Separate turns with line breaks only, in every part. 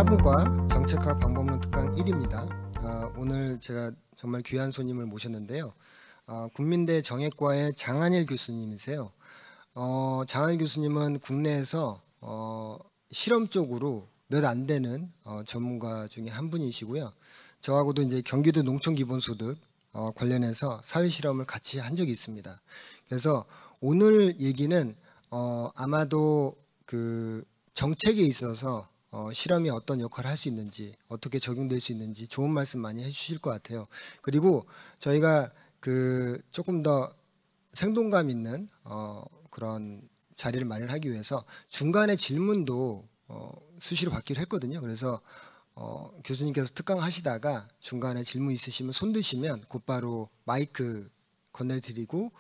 사부과 정책학 방법론 특강 1입니다. 오늘 제가 정말 귀한 손님을 모셨는데요. 국민대 정액과의 장한일 교수님이세요. 장한일 교수님은 국내에서 실험 쪽으로 몇 안 되는 전문가 중에 한 분이시고요. 저하고도 이제 경기도 농촌기본소득 관련해서 사회실험을 같이 한 적이 있습니다. 그래서 오늘 얘기는 아마도 그 정책에 있어서 실험이 어떤 역할을 할 수 있는지, 어떻게 적용될 수 있는지 좋은 말씀 많이 해주실 것 같아요. 그리고 저희가 그 조금 더 생동감 있는 그런 자리를 마련하기 위해서 중간에 질문도 수시로 받기로 했거든요. 그래서 교수님께서 특강 하시다가 중간에 질문 있으시면 손 드시면 곧바로 마이크 건네드리고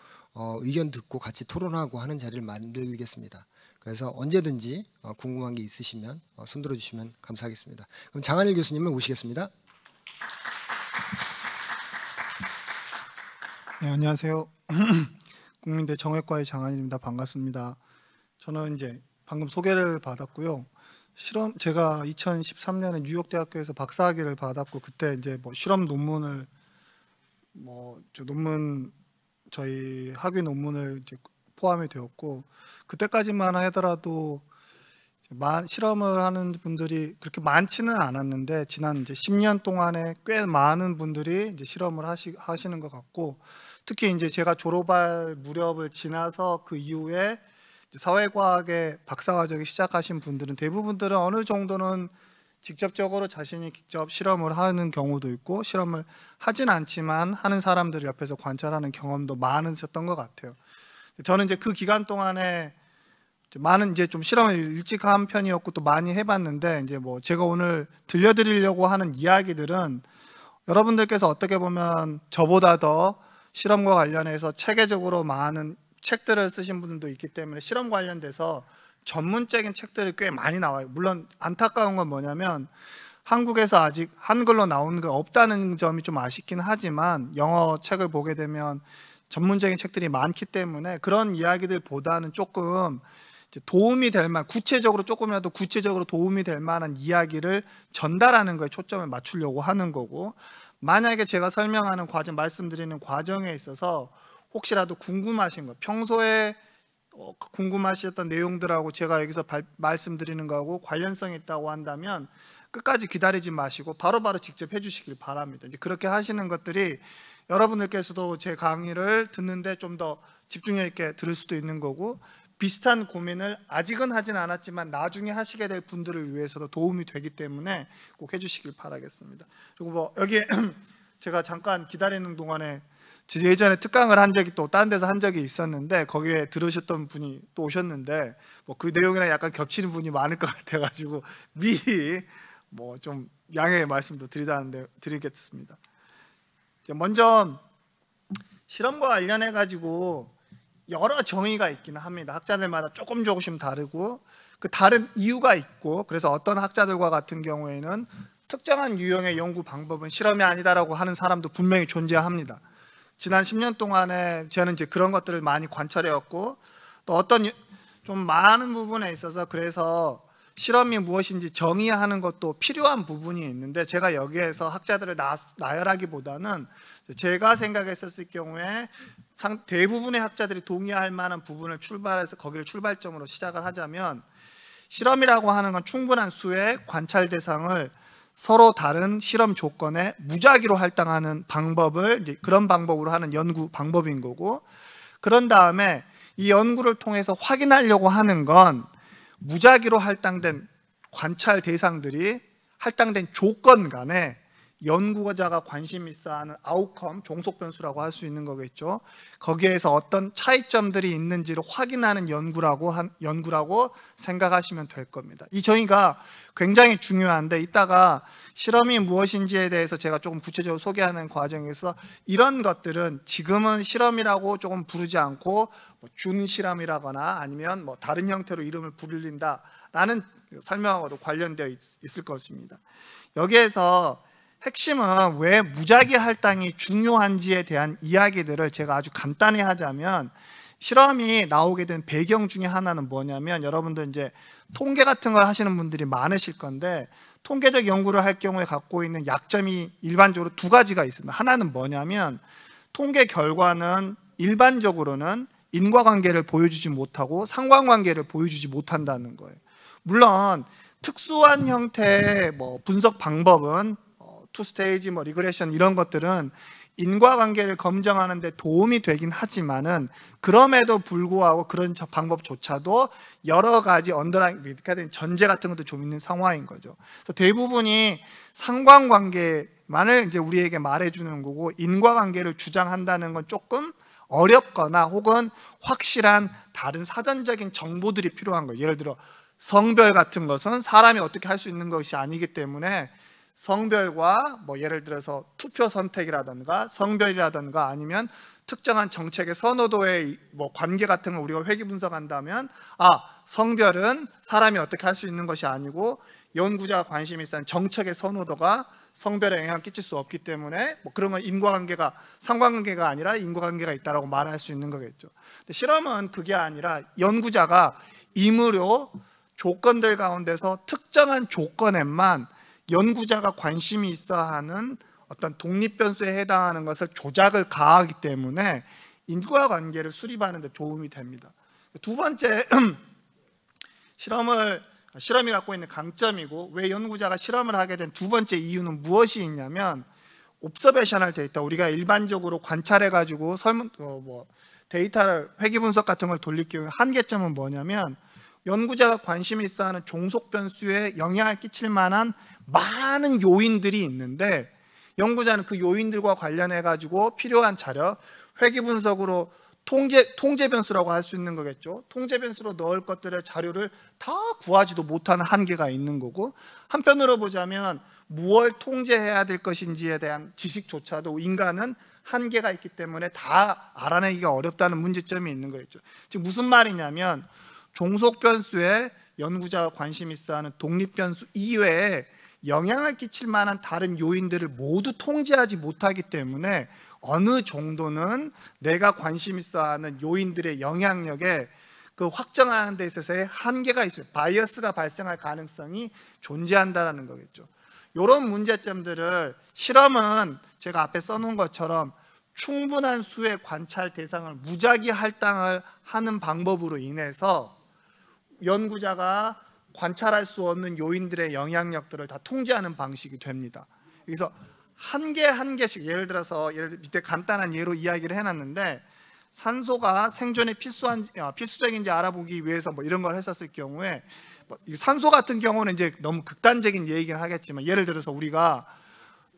의견 듣고 같이 토론하고 하는 자리를 만들겠습니다. 그래서 언제든지 궁금한 게 있으시면 손 들어주시면 감사하겠습니다. 그럼 장한일 교수님을 모시겠습니다.
네, 안녕하세요. 국민대 정액과의 장한일입니다. 반갑습니다. 저는 이제 방금 소개를 받았고요. 제가 2013년에 뉴욕대학교에서 박사학위를 받았고, 그때 이제 뭐 실험 논문을 저희 학위 논문을 이제 포함이 되었고, 그때까지만 하더라도 실험을 하는 분들이 그렇게 많지는 않았는데 지난 이제 10년 동안에 꽤 많은 분들이 이제 실험을 하시는 것 같고, 특히 이제 제가 졸업할 무렵을 지나서 그 이후에 사회과학의 박사과정을 시작하신 분들은 대부분들은 어느 정도는 직접적으로 자신이 직접 실험을 하는 경우도 있고, 실험을 하진 않지만 하는 사람들 옆에서 관찰하는 경험도 많으셨던 것 같아요. 저는 이제 그 기간 동안에 많은 이제 좀 실험을 일찍 한 편이었고 또 많이 해봤는데, 이제 뭐 제가 오늘 들려드리려고 하는 이야기들은 여러분들께서 어떻게 보면 저보다 더 실험과 관련해서 체계적으로 많은 책들을 쓰신 분들도 있기 때문에 실험 관련돼서 전문적인 책들이 꽤 많이 나와요. 물론 안타까운 건 뭐냐면 한국에서 아직 한글로 나오는 게 없다는 점이 좀 아쉽긴 하지만, 영어 책을 보게 되면 전문적인 책들이 많기 때문에 그런 이야기들보다는 조금 도움이 될 만한, 조금이라도 구체적으로 도움이 될 만한 이야기를 전달하는 거에 초점을 맞추려고 하는 거고, 만약에 제가 설명하는 과정, 말씀드리는 과정에 있어서 혹시라도 궁금하신 거, 평소에 궁금하셨던 내용들하고 제가 여기서 말씀드리는 거하고 관련성이 있다고 한다면 끝까지 기다리지 마시고 바로바로 직접 해주시길 바랍니다. 이제 그렇게 하시는 것들이 여러분들께서도 제 강의를 듣는데 좀 더 집중력 있게 들을 수도 있는 거고, 비슷한 고민을 아직은 하진 않았지만 나중에 하시게 될 분들을 위해서도 도움이 되기 때문에 꼭 해주시길 바라겠습니다. 그리고 뭐 여기 제가 잠깐 기다리는 동안에 예전에 특강을 한 적이 또 다른 데서 한 적이 있었는데, 거기에 들으셨던 분이 또 오셨는데 뭐 그 내용이랑 약간 겹치는 분이 많을 것 같아가지고 미리 뭐 좀 양해의 말씀도 드리겠습니다. 먼저 실험과 관련해 가지고 여러 정의가 있기는 합니다. 학자들마다 조금씩 다르고 그 다른 이유가 있고, 그래서 어떤 학자들과 같은 경우에는 특정한 유형의 연구 방법은 실험이 아니다라고 하는 사람도 분명히 존재합니다. 지난 10년 동안에 저는 이제 그런 것들을 많이 관찰해왔고, 또 어떤 좀 많은 부분에 있어서 그래서 실험이 무엇인지 정의하는 것도 필요한 부분이 있는데, 제가 여기에서 학자들을 나열하기보다는 제가 생각했었을 경우에 대부분의 학자들이 동의할 만한 부분을 출발해서 거기를 출발점으로 시작을 하자면, 실험이라고 하는 건 충분한 수의 관찰 대상을 서로 다른 실험 조건에 무작위로 할당하는 방법을 이제 그런 방법으로 하는 연구 방법인 거고, 그런 다음에 이 연구를 통해서 확인하려고 하는 건 무작위로 할당된 관찰 대상들이 할당된 조건 간에 연구자가 관심 있어 하는 아웃컴, 종속 변수라고 할 수 있는 거겠죠. 거기에서 어떤 차이점들이 있는지를 확인하는 연구라고 생각하시면 될 겁니다. 이 정의가 굉장히 중요한데, 이따가 실험이 무엇인지에 대해서 제가 조금 구체적으로 소개하는 과정에서 이런 것들은 지금은 실험이라고 조금 부르지 않고 준실험이라거나 아니면 뭐 다른 형태로 이름을 부른다라는 설명하고도 관련되어 있을 것입니다. 여기에서 핵심은 왜 무작위 할당이 중요한지에 대한 이야기들을 제가 아주 간단히 하자면, 실험이 나오게 된 배경 중에 하나는 뭐냐면, 여러분들 이제 통계 같은 걸 하시는 분들이 많으실 건데 통계적 연구를 할 경우에 갖고 있는 약점이 일반적으로 두 가지가 있습니다. 하나는 뭐냐면 통계 결과는 일반적으로는 인과관계를 보여주지 못하고 상관관계를 보여주지 못한다는 거예요. 물론 특수한 형태의 분석 방법은 투스테이지, 리그레션 이런 것들은 인과관계를 검증하는 데 도움이 되긴 하지만은 그럼에도 불구하고 그런 방법조차도 여러 가지 언더라인 전제 같은 것도 좀 있는 상황인 거죠. 그래서 대부분이 상관관계만을 이제 우리에게 말해주는 거고 인과관계를 주장한다는 건 조금 어렵거나 혹은 확실한 다른 사전적인 정보들이 필요한 거예요. 예를 들어 성별 같은 것은 사람이 어떻게 할 수 있는 것이 아니기 때문에 성별과 예를 들어서 투표 선택이라든가 성별이라든가 아니면 특정한 정책의 선호도의 관계 같은 걸 우리가 회귀 분석한다면 성별은 사람이 어떻게 할 수 있는 것이 아니고 연구자가 관심이 있는 정책의 선호도가 성별에 영향을 끼칠 수 없기 때문에 그런 건 인과관계가 상관관계가 아니라 인과관계가 있다라고 말할 수 있는 거겠죠. 근데 실험은 그게 아니라 연구자가 임의로 조건들 가운데서 특정한 조건에만 연구자가 관심이 있어 하는 어떤 독립변수에 해당하는 것을 조작을 가하기 때문에 인과관계를 수립하는 데 도움이 됩니다. 두 번째, 실험이 갖고 있는 강점이고 왜 연구자가 실험을 하게 된 두 번째 이유는 무엇이 있냐면 옵서베이셔널 데이터, 우리가 일반적으로 관찰해가지고 데이터를 회귀 분석 같은 걸 돌릴 경우에 한계점은 뭐냐면 연구자가 관심이 있어 하는 종속 변수에 영향을 끼칠 만한 많은 요인들이 있는데 연구자는 그 요인들과 관련해 가지고 필요한 자료, 회귀 분석으로 통제 변수라고 할 수 있는 거겠죠. 통제 변수로 넣을 것들의 자료를 다 구하지도 못하는 한계가 있는 거고, 한편으로 보자면 무엇을 통제해야 될 것인지에 대한 지식조차도 인간은 한계가 있기 때문에 다 알아내기가 어렵다는 문제점이 있는 거겠죠. 즉 무슨 말이냐면 종속 변수에 연구자가 관심 있어 하는 독립 변수 이외에 영향을 끼칠 만한 다른 요인들을 모두 통제하지 못하기 때문에 어느 정도는 내가 관심 있어 하는 요인들의 영향력에 그 확정하는 데 있어서의 한계가 있어요. 바이어스가 발생할 가능성이 존재한다는 거겠죠. 이런 문제점들을 실험은 제가 앞에 써놓은 것처럼 충분한 수의 관찰 대상을 무작위 할당을 하는 방법으로 인해서 연구자가 관찰할 수 없는 요인들의 영향력들을 다 통제하는 방식이 됩니다. 그래서 한 개씩 예를 들어서 밑에 간단한 예로 이야기를 해놨는데 산소가 생존에 필수적인지 알아보기 위해서 이런 걸 했었을 경우에 산소 같은 경우는 이제 너무 극단적인 얘기긴 하겠지만 예를 들어서 우리가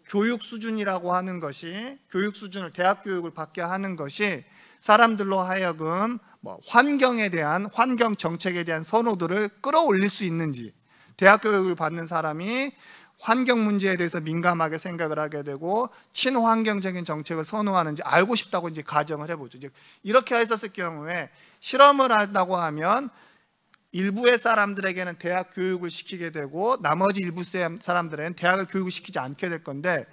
교육 수준이라고 하는 것이 교육 수준을 대학 교육을 받게 하는 것이 사람들로 하여금 환경에 대한 환경 정책에 대한 선호도를 끌어올릴 수 있는지 대학 교육을 받는 사람이 환경 문제에 대해서 민감하게 생각을 하게 되고 친환경적인 정책을 선호하는지 알고 싶다고 이제 가정을 해보죠. 이렇게 했었을 경우에 실험을 한다고 하면 일부의 사람들에게는 대학 교육을 시키게 되고 나머지 일부 사람들에게는 대학을 교육을 시키지 않게 될 건데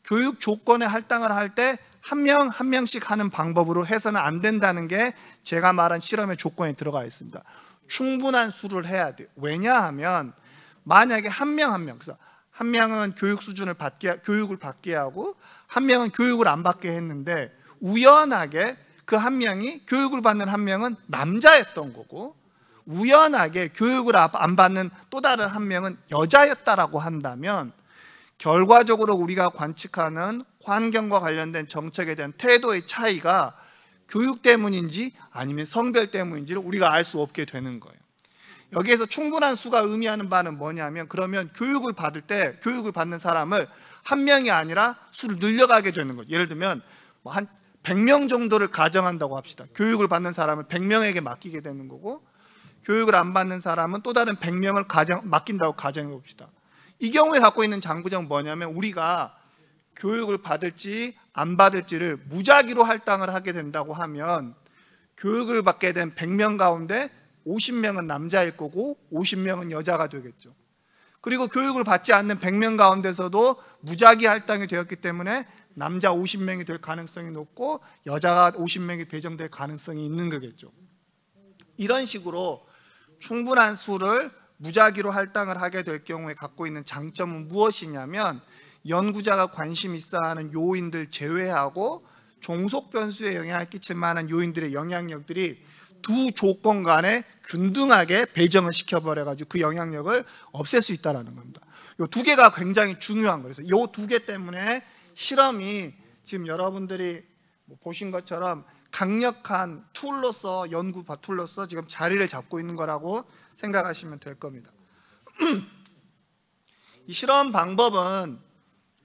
교육 조건에 할당을 할 때 한 명 한 명씩 하는 방법으로 해서는 안 된다는 게 제가 말한 실험의 조건에 들어가 있습니다. 충분한 수를 해야 돼요. 왜냐하면 만약에 한 명 그래서 한 명은 교육을 받게 하고 한 명은 교육을 안 받게 했는데 우연하게 그 한 명이 교육을 받는 한 명은 남자였던 거고 우연하게 교육을 안 받는 또 다른 한 명은 여자였다라고 한다면 결과적으로 우리가 관측하는 환경과 관련된 정책에 대한 태도의 차이가 교육 때문인지 아니면 성별 때문인지를 우리가 알 수 없게 되는 거예요. 여기에서 충분한 수가 의미하는 바는 뭐냐면 그러면 교육을 받는 사람을 한 명이 아니라 수를 늘려가게 되는 거예요. 예를 들면 한 100명 정도를 가정한다고 합시다. 교육을 받는 사람을 100명에게 맡기게 되는 거고 교육을 안 받는 사람은 또 다른 100명을 맡긴다고 가정해 봅시다. 이 경우에 갖고 있는 장부정은 뭐냐면 우리가 교육을 받을지 안 받을지를 무작위로 할당을 하게 된다고 하면 교육을 받게 된 100명 가운데 50명은 남자일 거고 50명은 여자가 되겠죠. 그리고 교육을 받지 않는 100명 가운데서도 무작위 할당이 되었기 때문에 남자 50명이 될 가능성이 높고 여자가 50명이 배정될 가능성이 있는 거겠죠. 이런 식으로 충분한 수를 무작위로 할당을 하게 될 경우에 갖고 있는 장점은 무엇이냐면 연구자가 관심 있어하는 요인들 제외하고 종속 변수에 영향을 끼칠 만한 요인들의 영향력들이 두 조건 간에 균등하게 배정을 시켜버려가지고 그 영향력을 없앨 수 있다는 겁니다. 이 두 개가 굉장히 중요한 거예요. 그래서 이 두 개 때문에 실험이 지금 여러분들이 보신 것처럼 강력한 툴로서 연구 툴로서 지금 자리를 잡고 있는 거라고 생각하시면 될 겁니다. 이 실험 방법은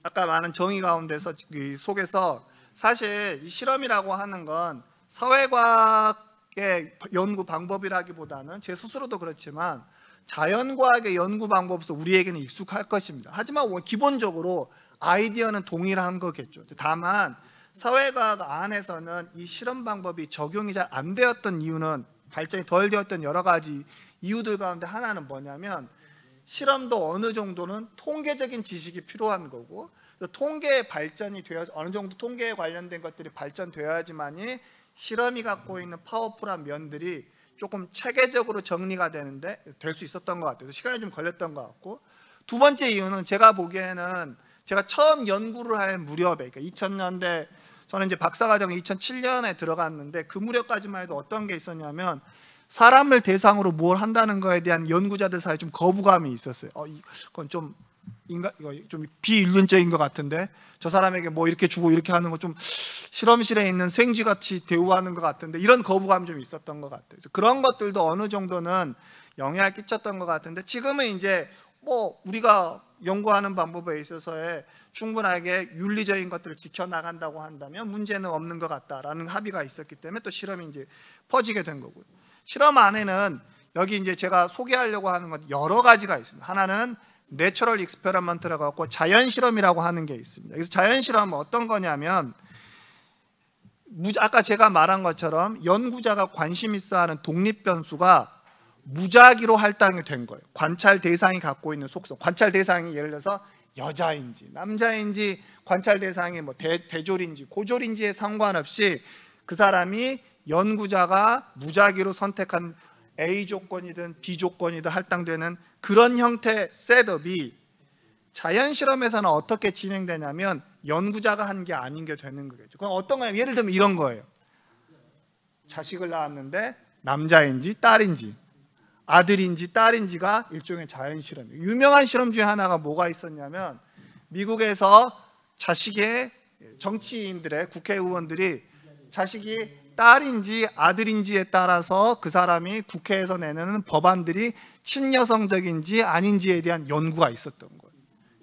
아까 많은 정의 가운데서 속에서 사실 이 실험이라고 하는 건 사회과학의 연구 방법이라기보다는 제 스스로도 그렇지만 자연과학의 연구 방법으로서 우리에게는 익숙할 것입니다. 하지만 기본적으로 아이디어는 동일한 거겠죠. 다만 사회과학 안에서는 이 실험 방법이 적용이 잘 안 되었던 이유는 발전이 덜 되었던 여러 가지 이유들 가운데 하나는 뭐냐면 실험도 어느 정도는 통계적인 지식이 필요한 거고 통계의 발전이 되어 어느 정도 통계에 관련된 것들이 발전되어야지만이 실험이 갖고 있는 파워풀한 면들이 조금 체계적으로 정리가 되는데 될 수 있었던 것 같아요. 시간이 좀 걸렸던 것 같고 두 번째 이유는 제가 보기에는 제가 처음 연구를 할 무렵에 그러니까 2000년대 저는 이제 박사과정 2007년에 들어갔는데 그 무렵까지만 해도 어떤 게 있었냐면 사람을 대상으로 뭘 한다는 거에 대한 연구자들 사이에 좀 거부감이 있었어요. 이건 좀 이거 좀 비인륜적인 것 같은데 저 사람에게 뭐 이렇게 주고 이렇게 하는 거 좀 실험실에 있는 생쥐같이 대우하는 것 같은데 이런 거부감이 좀 있었던 것 같아요. 그래서 그런 것들도 어느 정도는 영향을 끼쳤던 것 같은데 지금은 이제 뭐 우리가 연구하는 방법에 있어서의 충분하게 윤리적인 것들을 지켜나간다고 한다면 문제는 없는 것 같다라는 합의가 있었기 때문에 또 실험이 이제 퍼지게 된 거고요. 실험 안에는 여기 이제 제가 소개하려고 하는 것 여러 가지가 있습니다. 하나는 내추럴 익스페리먼트라고 하고 자연 실험이라고 하는 게 있습니다. 그래서 자연 실험은 어떤 거냐면 아까 제가 말한 것처럼 연구자가 관심 있어하는 독립 변수가 무작위로 할당이 된 거예요. 관찰 대상이 갖고 있는 속성. 관찰 대상이 예를 들어서 여자인지 남자인지 관찰 대상이 뭐 대졸인지 고졸인지에 상관없이 그 사람이 연구자가 무작위로 선택한 A 조건이든 B 조건이든 할당되는 그런 형태의 셋업이 자연 실험에서는 어떻게 진행되냐면 연구자가 한 게 아닌 게 되는 거겠죠. 그럼 어떤 거예요? 예를 들면 이런 거예요. 자식을 낳았는데 남자인지 딸인지 아들인지 딸인지가 일종의 자연 실험이에요. 유명한 실험 중에 하나가 뭐가 있었냐면 미국에서 자식의 정치인들의 국회의원들이 자식이 딸인지 아들인지에 따라서 그 사람이 국회에서 내는 법안들이 친여성적인지 아닌지에 대한 연구가 있었던 거예요.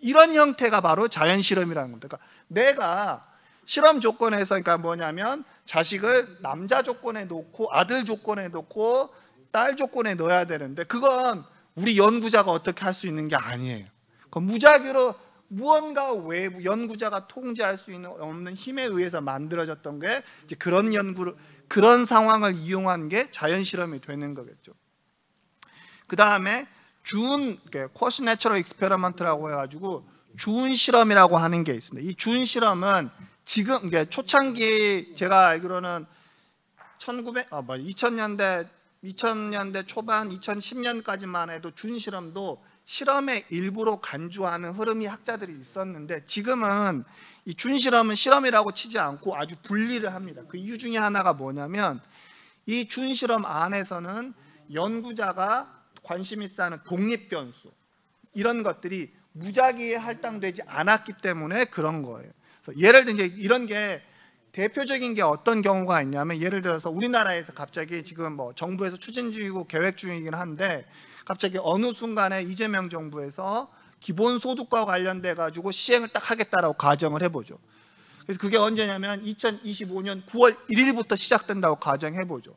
이런 형태가 바로 자연 실험이라는 겁니다. 그러니까 내가 실험 조건에서 그러니까 뭐냐면 자식을 남자 조건에 놓고 아들 조건에 놓고 딸 조건에 넣어야 되는데 그건 우리 연구자가 어떻게 할 수 있는 게 아니에요. 무작위로 무언가 외부 연구자가 통제할 수 있는 없는 힘에 의해서 만들어졌던 게 이제 그런 상황을 이용한 게 자연 실험이 되는 거겠죠. 그 다음에 쿼시 내처럴 익스페리먼트라고 해가지고 준 실험이라고 하는 게 있습니다. 이 준 실험은 지금 초창기 제가 알기로는 2000년대 초반 2010년까지만 해도 준 실험도 실험의 일부로 간주하는 흐름이 학자들이 있었는데 지금은 이 준 실험은 실험이라고 치지 않고 아주 분리를 합니다. 그 이유 중에 하나가 뭐냐면 이 준 실험 안에서는 연구자가 관심 있어하는 독립 변수 이런 것들이 무작위에 할당되지 않았기 때문에 그런 거예요. 그래서 예를 들어 이제 이런 게 대표적인 게 어떤 경우가 있냐면 예를 들어서 우리나라에서 갑자기 지금 뭐 정부에서 추진 중이고 계획 중이긴 한데 갑자기 어느 순간에 이재명 정부에서 기본소득과 관련돼 가지고 시행을 딱 하겠다라고 가정을 해보죠. 그래서 그게 언제냐면 2025년 9월 1일부터 시작된다고 가정해보죠.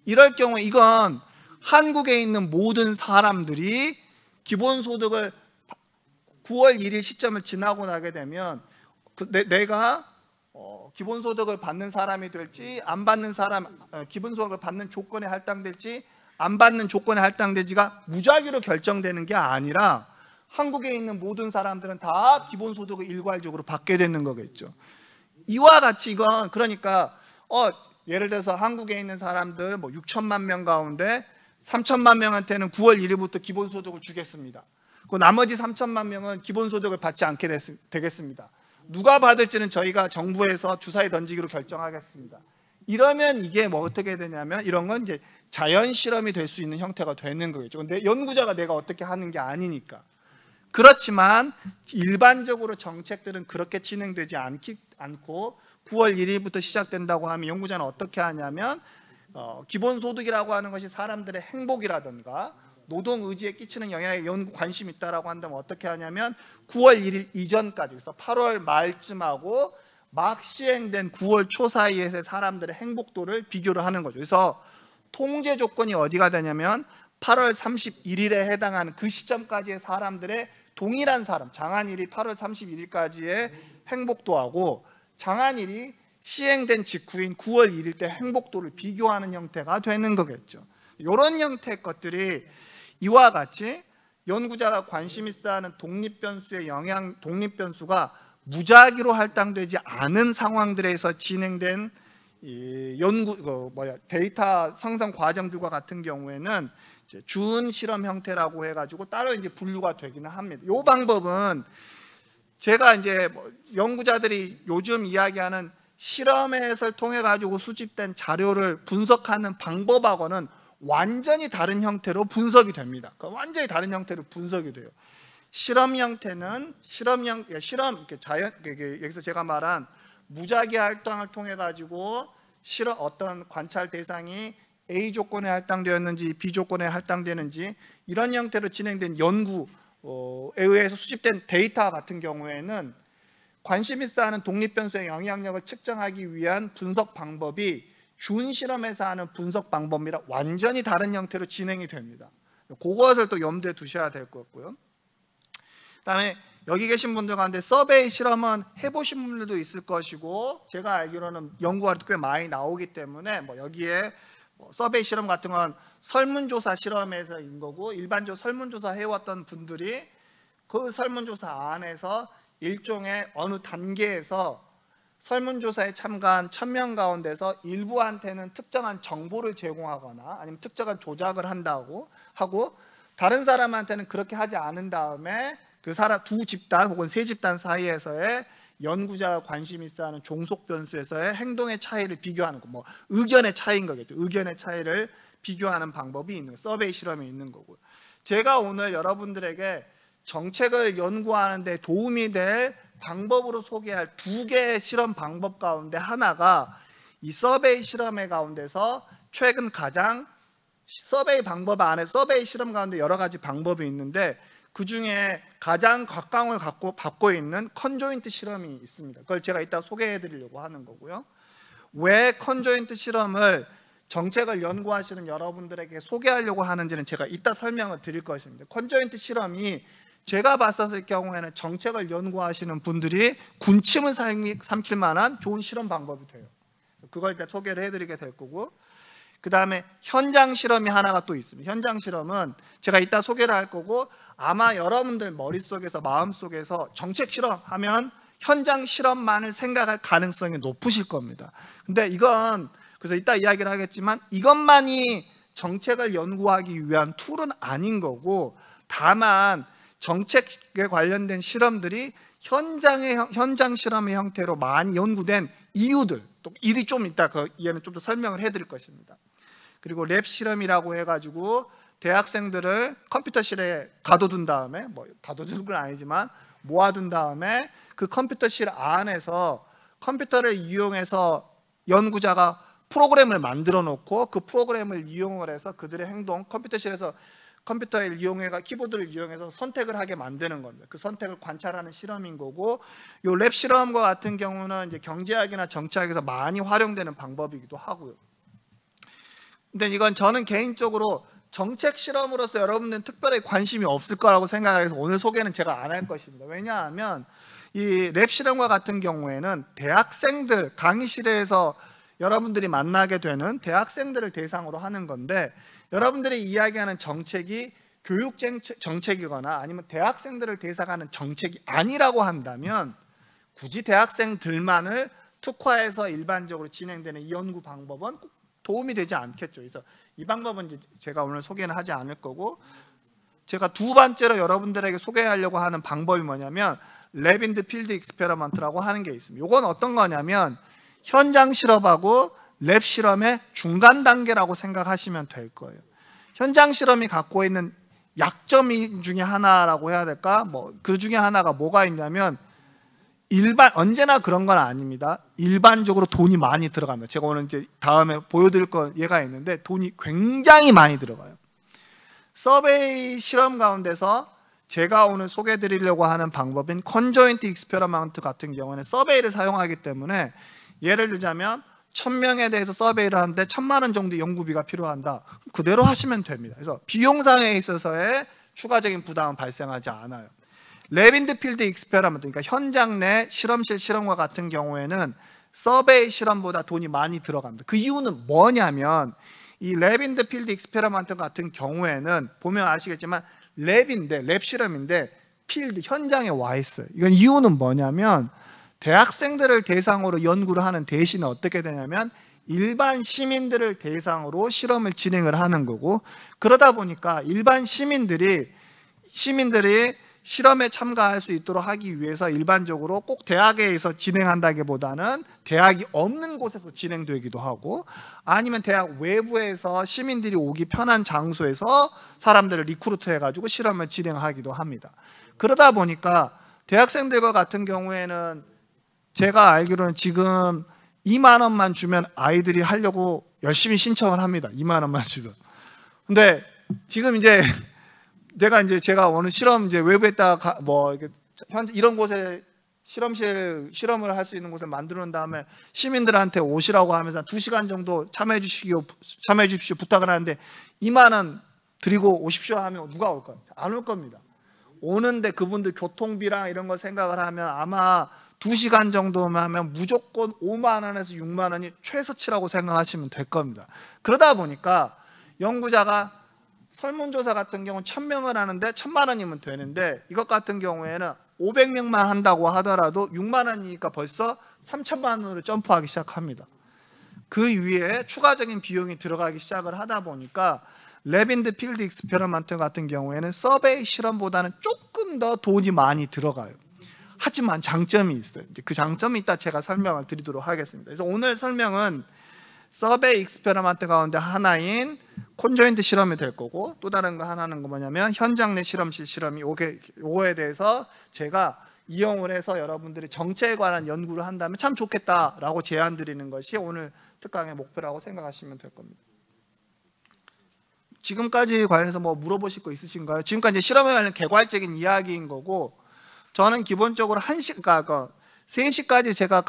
이럴 경우에 이건 한국에 있는 모든 사람들이 기본소득을 9월 1일 시점을 지나고 나게 되면 내가 기본소득을 받는 사람이 될지 안 받는 사람 기본소득을 받는 조건에 할당될지 안 받는 조건에 할당되지가 무작위로 결정되는 게 아니라 한국에 있는 모든 사람들은 다 기본소득을 일괄적으로 받게 되는 거겠죠. 이와 같이 이건 그러니까 예를 들어서 한국에 있는 사람들 뭐 6천만 명 가운데 3천만 명한테는 9월 1일부터 기본소득을 주겠습니다. 그 나머지 3천만 명은 기본소득을 받지 않게 되겠습니다. 누가 받을지는 저희가 정부에서 주사위 던지기로 결정하겠습니다. 이러면 이게 뭐 어떻게 되냐면 이런 건 이제 자연 실험이 될 수 있는 형태가 되는 거겠죠. 근데 연구자가 내가 어떻게 하는 게 아니니까. 그렇지만 일반적으로 정책들은 그렇게 진행되지 않고 9월 1일부터 시작된다고 하면 연구자는 어떻게 하냐면 기본소득이라고 하는 것이 사람들의 행복이라든가 노동 의지에 끼치는 영향에 연구 관심이 있다라고 한다면 어떻게 하냐면 9월 1일 이전까지, 그래서 8월 말쯤하고 막 시행된 9월 초 사이에서 사람들의 행복도를 비교를 하는 거죠. 그래서 통제 조건이 어디가 되냐면 8월 31일에 해당하는 그 시점까지의 사람들의 동일한 사람, 장안일이 8월 31일까지의 행복도하고 장안일이 시행된 직후인 9월 1일 때 행복도를 비교하는 형태가 되는 거겠죠. 이런 형태의 것들이 이와 같이 연구자가 관심 있어 하는 독립변수의 영향, 독립변수가 무작위로 할당되지 않은 상황들에서 진행된 이 데이터 생성 과정들과 같은 경우에는 이제 준 실험 형태라고 해가지고 따로 이제 분류가 되기는 합니다. 이 방법은 제가 이제 연구자들이 요즘 이야기하는 실험을 통해 가지고 수집된 자료를 분석하는 방법하고는 완전히 다른 형태로 분석이 됩니다. 완전히 다른 형태로 분석이 돼요. 실험 형태는 여기서 제가 말한 무작위 할당을 통해 가지고 어떤 관찰 대상이 A 조건에 할당되었는지 B 조건에 할당되는지 이런 형태로 진행된 연구에 의해서 수집된 데이터 같은 경우에는 관심 있어 하는 독립변수의 영향력을 측정하기 위한 분석 방법이 준 실험에서 하는 분석 방법이랑 완전히 다른 형태로 진행이 됩니다. 그것을 또 염두에 두셔야 될 것 같고요. 그다음에 여기 계신 분들 가운데 서베이 실험은 해보신 분들도 있을 것이고 제가 알기로는 연구가 꽤 많이 나오기 때문에 여기에 서베이 실험 같은 건 설문조사 실험에서인 거고 일반적으로 설문조사 해왔던 분들이 그 설문조사 안에서 일종의 어느 단계에서 설문조사에 참가한 1000명 가운데서 일부한테는 특정한 정보를 제공하거나 아니면 특정한 조작을 한다고 하고 다른 사람한테는 그렇게 하지 않은 다음에 그 사람 두 집단 혹은 세 집단 사이에서의 연구자가 관심 있어하는 종속 변수에서의 행동의 차이를 비교하는 거, 의견의 차이인 거겠죠. 의견의 차이를 비교하는 방법이 있는 서베이 실험이 있는 거고요. 제가 오늘 여러분들에게 정책을 연구하는 데 도움이 될 방법으로 소개할 두 개의 실험 방법 가운데 하나가 이 서베이 실험의 가운데서 최근 가장 서베이 방법 안에 서베이 실험 가운데 여러 가지 방법이 있는데 그 중에 가장 각광을 받고 있는 컨조인트 실험이 있습니다. 그걸 제가 이따 소개해 드리려고 하는 거고요. 왜 컨조인트 실험을 정책을 연구하시는 여러분들에게 소개하려고 하는지는 제가 이따 설명을 드릴 것입니다. 컨조인트 실험이 제가 봤었을 경우에는 정책을 연구하시는 분들이 군침을 삼킬 만한 좋은 실험 방법이 돼요. 그걸 일단 소개를 해드리게 될 거고, 그 다음에 현장 실험이 하나가 또 있습니다. 현장 실험은 제가 이따 소개를 할 거고 아마 여러분들 머릿속에서 마음속에서 정책 실험하면 현장 실험만을 생각할 가능성이 높으실 겁니다. 근데 이건 그래서 이따 이야기를 하겠지만 이것만이 정책을 연구하기 위한 툴은 아닌 거고 다만 정책에 관련된 실험들이 현장 실험의 형태로 많이 연구된 이유들 또 일이 좀 이따 얘는 좀 더 설명을 해드릴 것입니다. 그리고 랩 실험이라고 해가지고 대학생들을 컴퓨터실에 가둬둔 다음에 가둬둔 건 아니지만 모아둔 다음에 그 컴퓨터실 안에서 컴퓨터를 이용해서 연구자가 프로그램을 만들어 놓고 그 프로그램을 이용을 해서 그들의 행동 컴퓨터실에서 컴퓨터를 이용해서 키보드를 이용해서 선택을 하게 만드는 겁니다. 그 선택을 관찰하는 실험인 거고 이 랩 실험과 같은 경우는 이제 경제학이나 정치학에서 많이 활용되는 방법이기도 하고요. 근데 이건 저는 개인적으로 정책 실험으로서 여러분들은 특별히 관심이 없을 거라고 생각해서 오늘 소개는 제가 안 할 것입니다. 왜냐하면 이 랩 실험과 같은 경우에는 대학생들 강의실에서 여러분들이 만나게 되는 대학생들을 대상으로 하는 건데 여러분들이 이야기하는 정책이 교육 정책이거나 아니면 대학생들을 대상하는 정책이 아니라고 한다면 굳이 대학생들만을 특화해서 일반적으로 진행되는 이 연구 방법은 꼭 도움이 되지 않겠죠. 그래서 이 방법은 이제 제가 오늘 소개는 하지 않을 거고, 제가 두 번째로 여러분들에게 소개하려고 하는 방법이 뭐냐면 레빈드 필드 익스페리먼트라고 하는 게 있습니다. 이건 어떤 거냐면 현장 실험하고 랩 실험의 중간 단계라고 생각하시면 될 거예요. 현장 실험이 갖고 있는 약점 중에 하나라고 해야 될까? 그 중에 하나가 뭐가 있냐면 언제나 그런 건 아닙니다. 일반적으로 돈이 많이 들어갑니다. 제가 오늘 이제 다음에 보여드릴 거 얘가 있는데 돈이 굉장히 많이 들어가요. 서베이 실험 가운데서 제가 오늘 소개해드리려고 하는 방법인 컨조인트 익스페리먼트 같은 경우는 서베이를 사용하기 때문에, 예를 들자면 1000명에 대해서 서베이를 하는데 1000만 원 정도 연구비가 필요한다. 그대로 하시면 됩니다. 그래서 비용상에 있어서의 추가적인 부담은 발생하지 않아요. 레빈드 필드 익스페리먼트, 그러니까 현장 내 실험실 실험과 같은 경우에는 서베이 실험보다 돈이 많이 들어갑니다. 그 이유는 뭐냐면 이 레빈드 필드 익스페리먼트 같은 경우에는 보면 아시겠지만 랩 실험인데 필드 현장에 와 있어요. 이건 이유는 뭐냐면 대학생들을 대상으로 연구를 하는 대신에 어떻게 되냐면 일반 시민들을 대상으로 실험을 진행을 하는 거고, 그러다 보니까 일반 시민들이 실험에 참가할 수 있도록 하기 위해서 일반적으로 꼭 대학에서 진행한다기보다는 대학이 없는 곳에서 진행되기도 하고, 아니면 대학 외부에서 시민들이 오기 편한 장소에서 사람들을 리크루트 해가지고 실험을 진행하기도 합니다. 그러다 보니까 대학생들과 같은 경우에는 제가 알기로는 지금 2만 원만 주면 아이들이 하려고 열심히 신청을 합니다. 2만 원만 주면. 근데 지금 이제 제가 어느 실험 외부에다가 현재 이런 곳에 실험을 할 수 있는 곳을 만들어 놓은 다음에 시민들한테 오시라고 하면서 2시간 정도 참여해 주십시오 부탁을 하는데 2만 원 드리고 오십시오 하면 누가 올까요? 안 올 겁니다. 오는데 그분들 교통비랑 이런 거 생각을 하면 아마 2시간 정도만 하면 무조건 5만 원에서 6만 원이 최소치라고 생각하시면 될 겁니다. 그러다 보니까 연구자가 설문조사 같은 경우는 1000명을 하는데 1000만 원이면 되는데, 이것 같은 경우에는 500명만 한다고 하더라도 6만 원이니까 벌써 3천만 원으로 점프하기 시작합니다. 그 위에 추가적인 비용이 들어가기 시작을 하다 보니까 레빈드 필드 익스페리먼트 같은 경우에는 서베이 실험보다는 조금 더 돈이 많이 들어가요. 하지만 장점이 있어요. 이제 그 장점이 있다 제가 설명을 드리도록 하겠습니다. 그래서 오늘 설명은 서베이 익스페리먼트 가운데 하나인 콘조인트 실험이 될 거고, 또 다른 거 하나는 뭐냐면 현장 내 실험실 실험이 요거에 대해서 제가 이용을 해서 여러분들이 정체에 관한 연구를 한다면 참 좋겠다라고 제안 드리는 것이 오늘 특강의 목표라고 생각하시면 될 겁니다. 지금까지 관련해서 물어보실 거 있으신가요? 지금까지 실험에 관한 개괄적인 이야기인 거고, 저는 기본적으로 3시까지 제가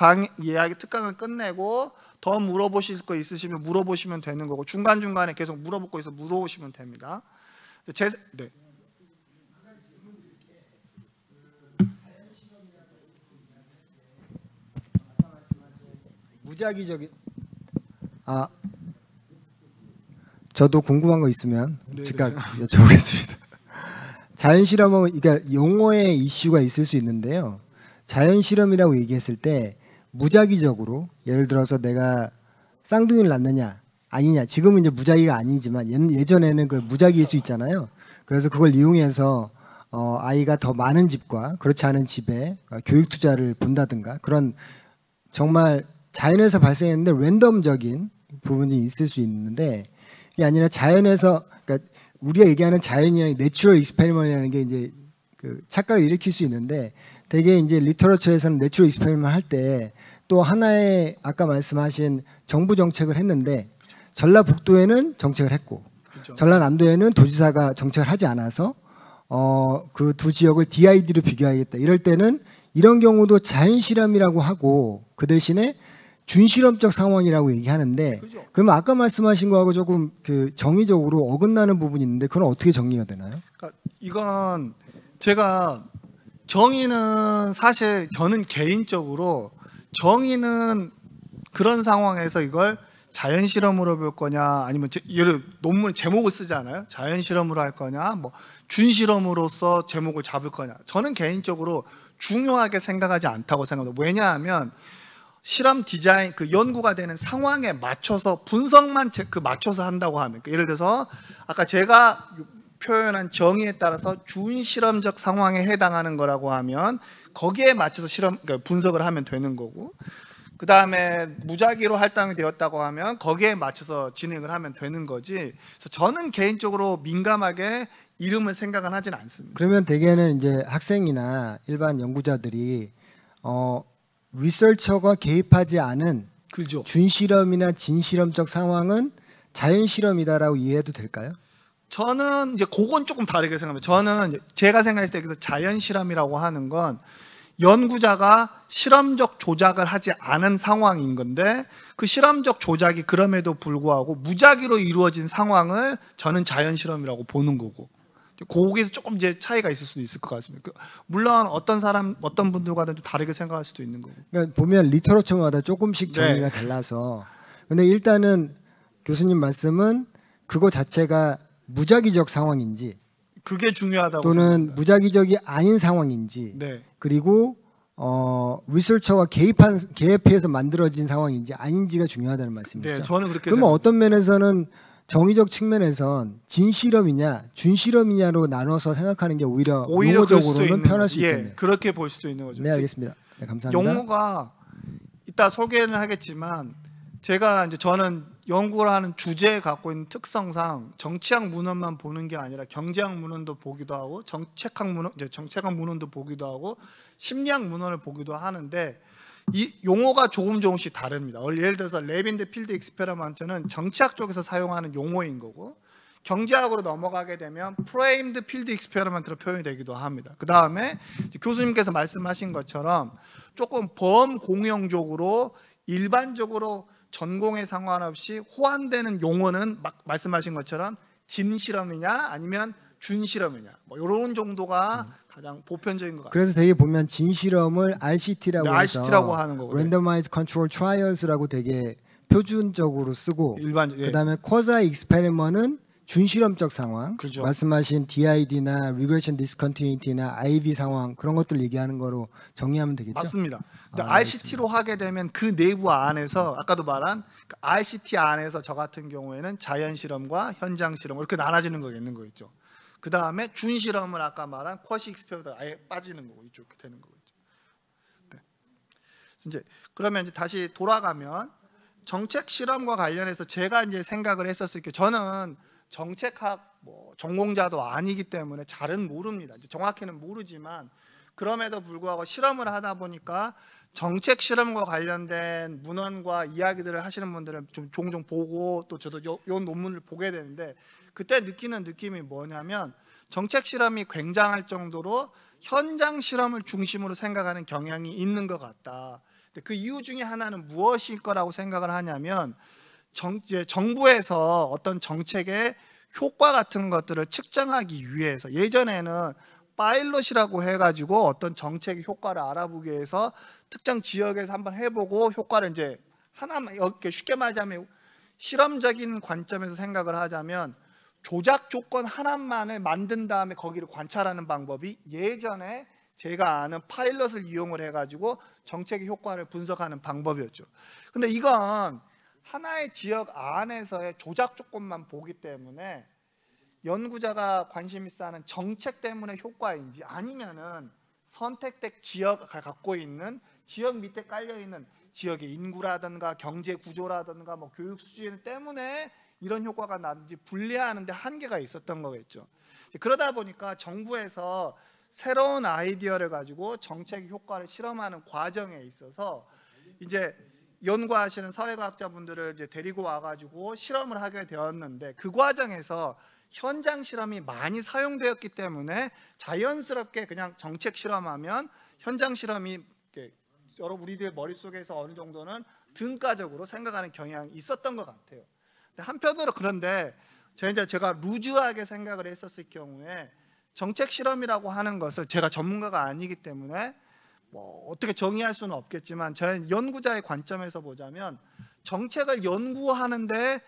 특강을 끝내고 더 물어보실 거 있으시면 물어보시면 되는 거고, 중간중간에 계속 물어볼 거 있어 물어보시면 됩니다. 네.
무작위적인 저도 궁금한 거 있으면 즉각 여쭤보겠습니다. 자연실험은 그러니까 용어의 이슈가 있을 수 있는데요. 자연실험이라고 얘기했을 때 무작위적으로, 예를 들어서 내가 쌍둥이를 낳느냐 아니냐, 지금은 이제 무작위가 아니지만 예전에는 그 무작위일 수 있잖아요. 그래서 그걸 이용해서 아이가 더 많은 집과 그렇지 않은 집에 교육 투자를 본다든가, 그런 정말 자연에서 발생했는데 랜덤적인 부분이 있을 수 있는데, 이게 아니라 자연에서, 그러니까 우리가 얘기하는 자연이라는 내추럴 익스페리먼트라는 게 이제 그 착각을 일으킬 수 있는데, 되게 이제 리터러처에서는 내추럴 익스페리먼트 할 때 또 하나의 아까 말씀하신 정부 정책을 했는데 전라북도에는 정책을 했고, 그렇죠. 전라남도에는 도지사가 정책을 하지 않아서 그 두 지역을 DID로 비교하겠다. 이럴 때는 이런 경우도 자연실험이라고 하고 그 대신에 준실험적 상황이라고 얘기하는데, 그렇죠. 그러면 아까 말씀하신 거하고 조금 그 정의적으로 어긋나는 부분이 있는데 그건 어떻게 정리가 되나요?
그러니까 이건 제가 정의는 사실 저는 개인적으로 정의는 그런 상황에서 이걸 자연실험으로 볼 거냐, 아니면 예를 논문 제목을 쓰잖아요. 자연실험으로 할 거냐, 준실험으로서 제목을 잡을 거냐. 저는 개인적으로 중요하게 생각하지 않다고 생각합니다. 왜냐하면 실험 디자인 그 연구가 되는 상황에 맞춰서 분석만 맞춰서 한다고 하면, 예를 들어서 아까 제가 표현한 정의에 따라서 준실험적 상황에 해당하는 거라고 하면 거기에 맞춰서 그러니까 분석을 하면 되는 거고, 그 다음에 무작위로 할당이 되었다고 하면 거기에 맞춰서 진행을 하면 되는 거지. 그래서 저는 개인적으로 민감하게 이름을 생각은 하진 않습니다.
그러면 대개는 이제 학생이나 일반 연구자들이 리서처가 개입하지 않은
그죠.
준실험이나 진실험적 상황은 자연실험이다라고 이해해도 될까요?
저는 이제 그건 조금 다르게 생각합니다. 저는 이제 제가 생각했을 때 자연실험이라고 하는 건 연구자가 실험적 조작을 하지 않은 상황인 건데, 그 실험적 조작이 그럼에도 불구하고 무작위로 이루어진 상황을 저는 자연실험이라고 보는 거고, 거기서 조금 이제 차이가 있을 수도 있을 것 같습니다. 물론 어떤 분들과는 좀 다르게 생각할 수도 있는 거고.
그러니까 보면 리터러처마다 조금씩 정의가 달라서, 근데 일단은 교수님 말씀은 그거 자체가 무작위적 상황인지
그게 중요하다고
또는
생각합니다.
무작위적이 아닌 상황인지,
네.
그리고 리서처가 개입해서 만들어진 상황인지 아닌지가 중요하다는 말씀이죠.
네, 저는 그렇게
그러면
생각합니다.
어떤 면에서는 정의적 측면에선 진실험이냐 준실험이냐로 나눠서 생각하는 게 오히려
그럴 수도
용어적으로는
있는
편할
거죠.
수 있겠네요.
그렇게 볼 수도 있는 거죠.
네, 알겠습니다. 네, 감사합니다.
용어가 이따 소개는 하겠지만, 저는 연구를 하는 주제에 갖고 있는 특성상 정치학 문헌만 보는 게 아니라 경제학 문헌도 보기도 하고 정책학 문헌도 보기도 하고 심리학 문헌을 보기도 하는데, 이 용어가 조금씩 다릅니다. 예를 들어서 레빈드 필드 익스페리먼트는 정치학 쪽에서 사용하는 용어인 거고, 경제학으로 넘어가게 되면 프레임드 필드 익스페리먼트로 표현이 되기도 합니다. 그 다음에 교수님께서 말씀하신 것처럼 조금 범공용적으로 일반적으로 전공에 상관없이 호환되는 용어는 말씀하신 것처럼 진실험이냐 아니면 준실험이냐, 뭐 이런 정도가 가장 보편적인 것 같아요.
그래서 되게 보면 진실험을 RCT라고
네,
해서
RCT라고 하는 거거든요.
Randomized Control Trials라고 되게 표준적으로 쓰고,
예.
그다음에 쿼자이 익스페리먼트는 준실험적 상황,
그렇죠.
말씀하신 DID나 Regression Discontinuity나 IV 상황, 그런 것들 얘기하는 거로 정리하면 되겠죠?
맞습니다. 근데
아,
RCT로 하게 되면 그 내부 안에서 아까도 말한 그 RCT 안에서 저 같은 경우에는 자연 실험과 현장 실험 이렇게 나눠지는 거겠는 거겠죠. 그 다음에 준 실험을 아까 말한 쿼시 익스페리먼트 아예 빠지는 거고 이렇게 되는 거겠죠. 네. 그러면 이제 다시 돌아가면 정책 실험과 관련해서 제가 이제 생각을 했었을 때, 저는 정책학 전공자도 아니기 때문에 잘은 모릅니다. 이제 정확히는 모르지만 그럼에도 불구하고 실험을 하다 보니까 정책 실험과 관련된 문헌과 이야기들을 하시는 분들을 좀 종종 보고, 또 저도 요 논문을 보게 되는데, 그때 느끼는 느낌이 뭐냐면 정책 실험이 굉장할 정도로 현장 실험을 중심으로 생각하는 경향이 있는 것 같다. 그 이유 중에 하나는 무엇일 거라고 생각을 하냐면, 정부에서 어떤 정책의 효과 같은 것들을 측정하기 위해서 예전에는 파일럿이라고 해가지고 어떤 정책의 효과를 알아보기 위해서 특정 지역에서 한번 해보고 효과를 이제 하나만, 이렇게 쉽게 말하자면 실험적인 관점에서 생각을 하자면 조작 조건 하나만을 만든 다음에 거기를 관찰하는 방법이 예전에 제가 아는 파일럿을 이용을 해가지고 정책의 효과를 분석하는 방법이었죠. 근데 이건 하나의 지역 안에서의 조작 조건만 보기 때문에 연구자가 관심 있어 하는 정책 때문에 효과인지, 아니면은 선택된 지역가 갖고 있는 지역 밑에 깔려 있는 지역의 인구라든가 경제 구조라든가 뭐 교육 수준 때문에 이런 효과가 나는지 분리하는데 한계가 있었던 거겠죠. 그러다 보니까 정부에서 새로운 아이디어를 가지고 정책 효과를 실험하는 과정에 있어서 이제 연구하시는 사회과학자분들을 이제 데리고 와가지고 실험을 하게 되었는데, 그 과정에서 현장 실험이 많이 사용되었기 때문에 자연스럽게 그냥 정책 실험하면 현장 실험이 여러분 우리들 머릿속에서 어느 정도는 등가적으로 생각하는 경향이 있었던 것 같아요. 근데 한편으로 그런데 제가 루즈하게 생각을 했었을 경우에 정책 실험이라고 하는 것을, 제가 전문가가 아니기 때문에 뭐 어떻게 정의할 수는 없겠지만, 저는 연구자의 관점에서 보자면 정책을 연구하는데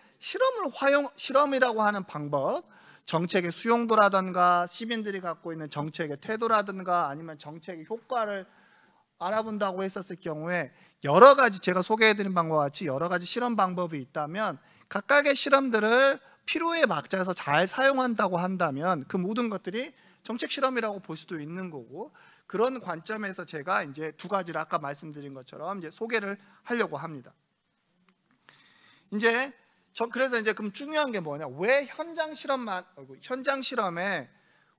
실험이라고 하는 방법, 정책의 수용도라든가 시민들이 갖고 있는 정책의 태도라든가 아니면 정책의 효과를 알아본다고 했었을 경우에 여러 가지 제가 소개해드린 방법과 같이 여러 가지 실험 방법이 있다면 각각의 실험들을 필요에 맞춰서 잘 사용한다고 한다면 그 모든 것들이 정책 실험이라고 볼 수도 있는 거고, 그런 관점에서 제가 이제 두 가지를 아까 말씀드린 것처럼 이제 소개를 하려고 합니다. 이제 그래서 이제 그럼 중요한 게 뭐냐? 왜 현장 실험에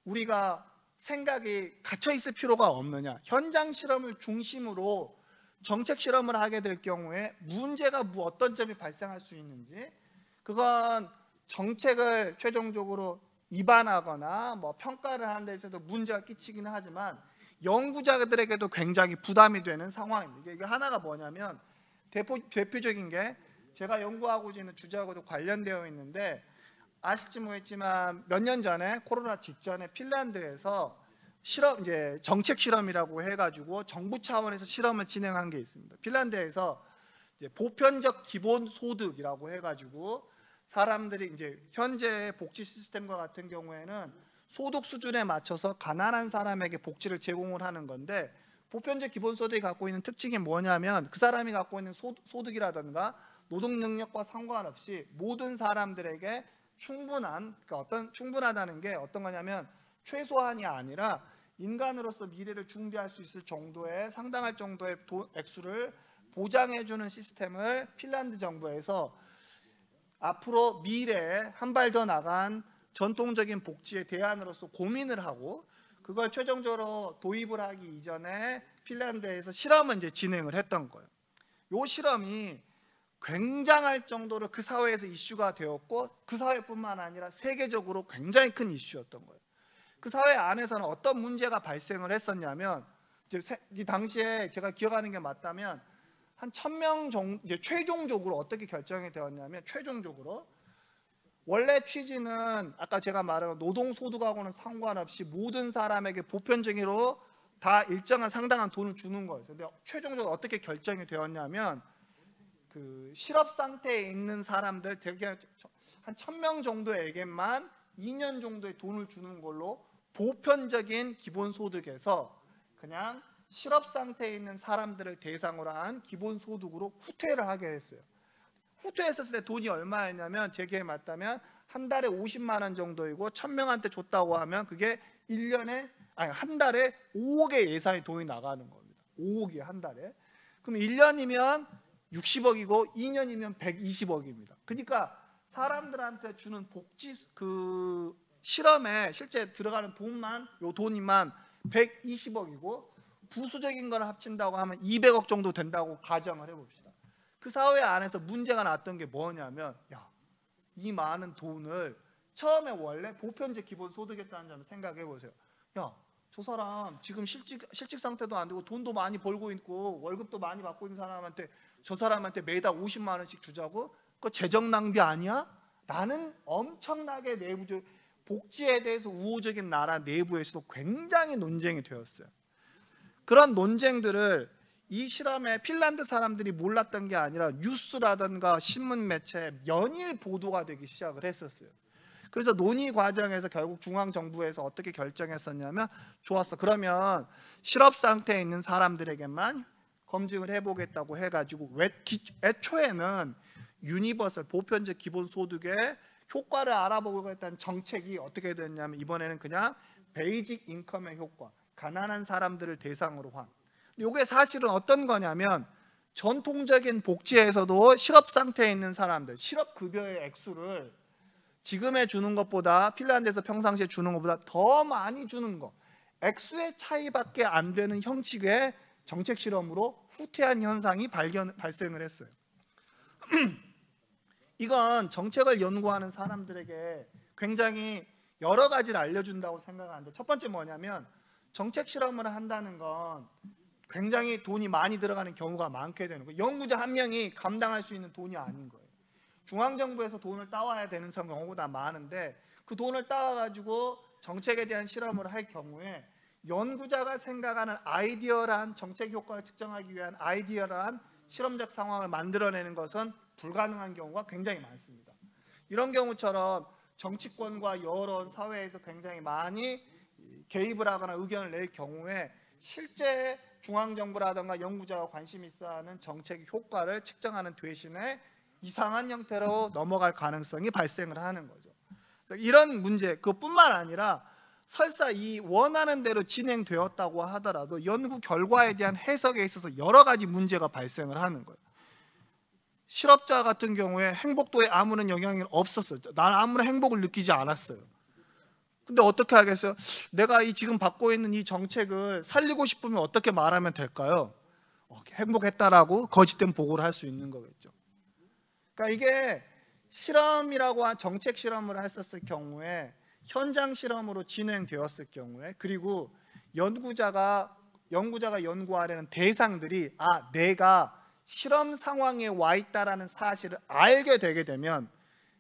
우리가 생각이 갇혀 있을 필요가 없느냐? 현장 실험을 중심으로 정책 실험을 하게 될 경우에 문제가 어떤 점이 발생할 수 있는지, 그건 정책을 최종적으로 위반하거나 뭐 평가를 하는 데 있어서 문제가 끼치기는 하지만 연구자들에게도 굉장히 부담이 되는 상황입니다. 이게 하나가 뭐냐면 대표적인 게 제가 연구하고 있는 주제하고도 관련되어 있는데, 아실지 모르겠지만 몇 년 전에 코로나 직전에 핀란드에서 이제 정책 실험이라고 해가지고 정부 차원에서 실험을 진행한 게 있습니다. 핀란드에서 이제 보편적 기본 소득이라고 해가지고 사람들이 이제 현재 복지 시스템과 같은 경우에는 소득 수준에 맞춰서 가난한 사람에게 복지를 제공을 하는 건데, 보편적 기본소득이 갖고 있는 특징이 뭐냐면 그 사람이 갖고 있는 소득이라든가 노동 능력과 상관없이 모든 사람들에게 충분하다는 게 어떤 거냐면 최소한이 아니라 인간으로서 미래를 준비할 수 있을 정도의 상당할 정도의 액수를 보장해주는 시스템을 핀란드 정부에서 앞으로 미래에 한 발 더 나간 전통적인 복지의 대안으로서 고민을 하고, 그걸 최종적으로 도입을 하기 이전에 핀란드에서 실험을 이제 진행을 했던 거예요. 이 실험이 굉장할 정도로 그 사회에서 이슈가 되었고, 그 사회뿐만 아니라 세계적으로 굉장히 큰 이슈였던 거예요. 그 사회 안에서는 어떤 문제가 발생을 했었냐면, 이 당시에 제가 기억하는 게 맞다면 한 1000명 정도, 이제 최종적으로 어떻게 결정이 되었냐면, 최종적으로 원래 취지는 아까 제가 말한 노동소득하고는 상관없이 모든 사람에게 보편적으로 다 일정한 상당한 돈을 주는 거였어요. 근데 최종적으로 어떻게 결정이 되었냐면, 그 실업 상태에 있는 사람들 대개 한 1000명 정도에게만 2년 정도의 돈을 주는 걸로 보편적인 기본소득에서 그냥 실업 상태에 있는 사람들을 대상으로 한 기본소득으로 후퇴를 하게 했어요. 후퇴했었을 때 돈이 얼마였냐면, 제게 맞다면 한 달에 50만 원 정도이고 1000명한테 줬다고 하면 그게 한 달에 5억의 예산이 돈이 나가는 겁니다. 5억이 한 달에. 그럼 1년이면 60억이고 2년이면 120억입니다. 그러니까 사람들한테 주는 복지 그 실험에 실제 들어가는 돈만, 요 돈이만 120억이고 부수적인 걸 합친다고 하면 200억 정도 된다고 가정을 해봅시다. 그 사회 안에서 문제가 났던 게 뭐냐면, 이 많은 돈을 처음에 원래 보편적 기본소득이었다는 점을 생각해 보세요. 저 사람 지금 실직 상태도 안 되고 돈도 많이 벌고 있고 월급도 많이 받고 있는 사람한테, 저 사람한테 매달 50만 원씩 주자고? 그거 재정 낭비 아니야? 라는 엄청나게 내부적 복지에 대해서 우호적인 나라 내부에서도 굉장히 논쟁이 되었어요. 그런 논쟁들을 이 실험에 핀란드 사람들이 몰랐던 게 아니라 뉴스라든가 신문 매체에 연일 보도가 되기 시작을 했었어요. 그래서 논의 과정에서 결국 중앙정부에서 어떻게 결정했었냐면, 좋았어, 그러면 실업 상태에 있는 사람들에게만 검증을 해보겠다고 해가지고 애초에는 유니버설 보편적 기본소득의 효과를 알아보겠다는 정책이 어떻게 됐냐면, 이번에는 그냥 베이직 인컴의 효과, 가난한 사람들을 대상으로 한. 이게 사실은 어떤 거냐면, 전통적인 복지에서도 실업 상태에 있는 사람들, 실업급여의 액수를 지금에 주는 것보다, 핀란드에서 평상시에 주는 것보다 더 많이 주는 거, 액수의 차이밖에 안 되는 형식의 정책 실험으로 후퇴한 현상이 발생을 했어요. 이건 정책을 연구하는 사람들에게 굉장히 여러 가지를 알려준다고 생각하는데, 첫 번째 뭐냐면, 정책 실험을 한다는 건 굉장히 돈이 많이 들어가는 경우가 많게 되는 거예요. 연구자 한 명이 감당할 수 있는 돈이 아닌 거예요. 중앙정부에서 돈을 따와야 되는 경우가 많은데, 그 돈을 따와가지고 정책에 대한 실험을 할 경우에 연구자가 생각하는 아이디어란 정책 효과를 측정하기 위한 아이디어란 실험적 상황을 만들어내는 것은 불가능한 경우가 굉장히 많습니다. 이런 경우처럼 정치권과 여론, 사회에서 굉장히 많이 개입을 하거나 의견을 낼 경우에 실제 중앙정부라든가 연구자가 관심 있어하는 정책 효과를 측정하는 대신에 이상한 형태로 넘어갈 가능성이 발생을 하는 거죠. 그래서 이런 문제, 그뿐만 아니라 설사 이 원하는 대로 진행되었다고 하더라도 연구 결과에 대한 해석에 있어서 여러 가지 문제가 발생을 하는 거예요. 실업자 같은 경우에 행복도에 아무런 영향이 없었어요. 나는 아무런 행복을 느끼지 않았어요. 근데 어떻게 하겠어요? 내가 이 지금 받고 있는 이 정책을 살리고 싶으면 어떻게 말하면 될까요? 행복했다라고 거짓된 보고를 할 수 있는 거겠죠. 그러니까 이게 실험이라고 한 정책 실험을 했었을 경우에 현장 실험으로 진행되었을 경우에 그리고 연구자가 연구하려는 대상들이 내가 실험 상황에 와 있다라는 사실을 알게 되게 되면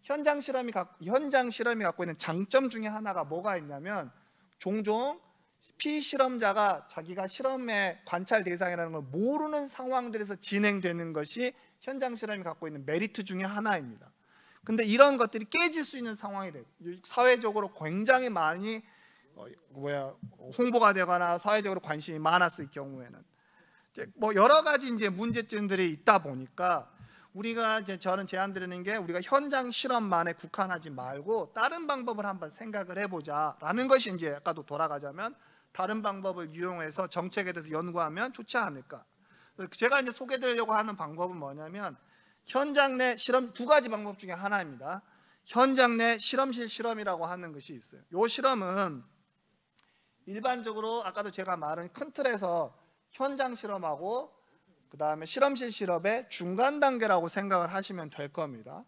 현장 실험이 갖고 있는 장점 중에 하나가 뭐가 있냐면 종종 피실험자가 자기가 실험의 관찰 대상이라는 걸 모르는 상황들에서 진행되는 것이 현장 실험이 갖고 있는 메리트 중에 하나입니다. 근데 이런 것들이 깨질 수 있는 상황이 돼요. 사회적으로 굉장히 많이 홍보가 되거나 사회적으로 관심이 많았을 경우에는 뭐 여러 가지 이제 문제점들이 있다 보니까 우리가 이제 저는 제안드리는 게 우리가 현장 실험만에 국한하지 말고 다른 방법을 한번 생각을 해보자라는 것이 이제 아까도 돌아가자면 다른 방법을 이용해서 정책에 대해서 연구하면 좋지 않을까. 제가 이제 소개드리려고 하는 방법은 뭐냐면 현장 내 실험 두 가지 방법 중에 하나입니다. 현장 내 실험실 실험이라고 하는 것이 있어요. 이 실험은 일반적으로 아까도 제가 말한 큰 틀에서 현장 실험하고 그 다음에 실험실 실험의 중간 단계라고 생각을 하시면 될 겁니다.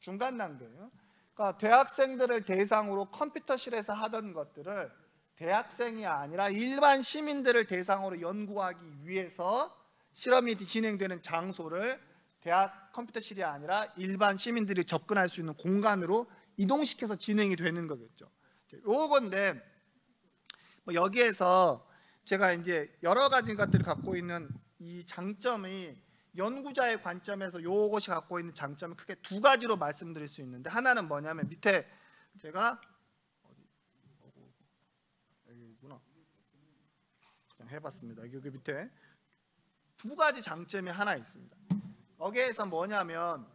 중간 단계예요. 그러니까 대학생들을 대상으로 컴퓨터실에서 하던 것들을 대학생이 아니라 일반 시민들을 대상으로 연구하기 위해서 실험이 진행되는 장소를 대학 컴퓨터실이 아니라 일반 시민들이 접근할 수 있는 공간으로 이동시켜서 진행이 되는 거겠죠. 요건데 뭐 여기에서 제가 이제 여러 가지 것들을 갖고 있는 이 장점이 연구자의 관점에서 요것이 갖고 있는 장점은 크게 두 가지로 말씀드릴 수 있는데 하나는 뭐냐면 밑에 제가 여기구나 그냥 해봤습니다. 여기 밑에 두 가지 장점이 하나 있습니다. 여기에서 뭐냐면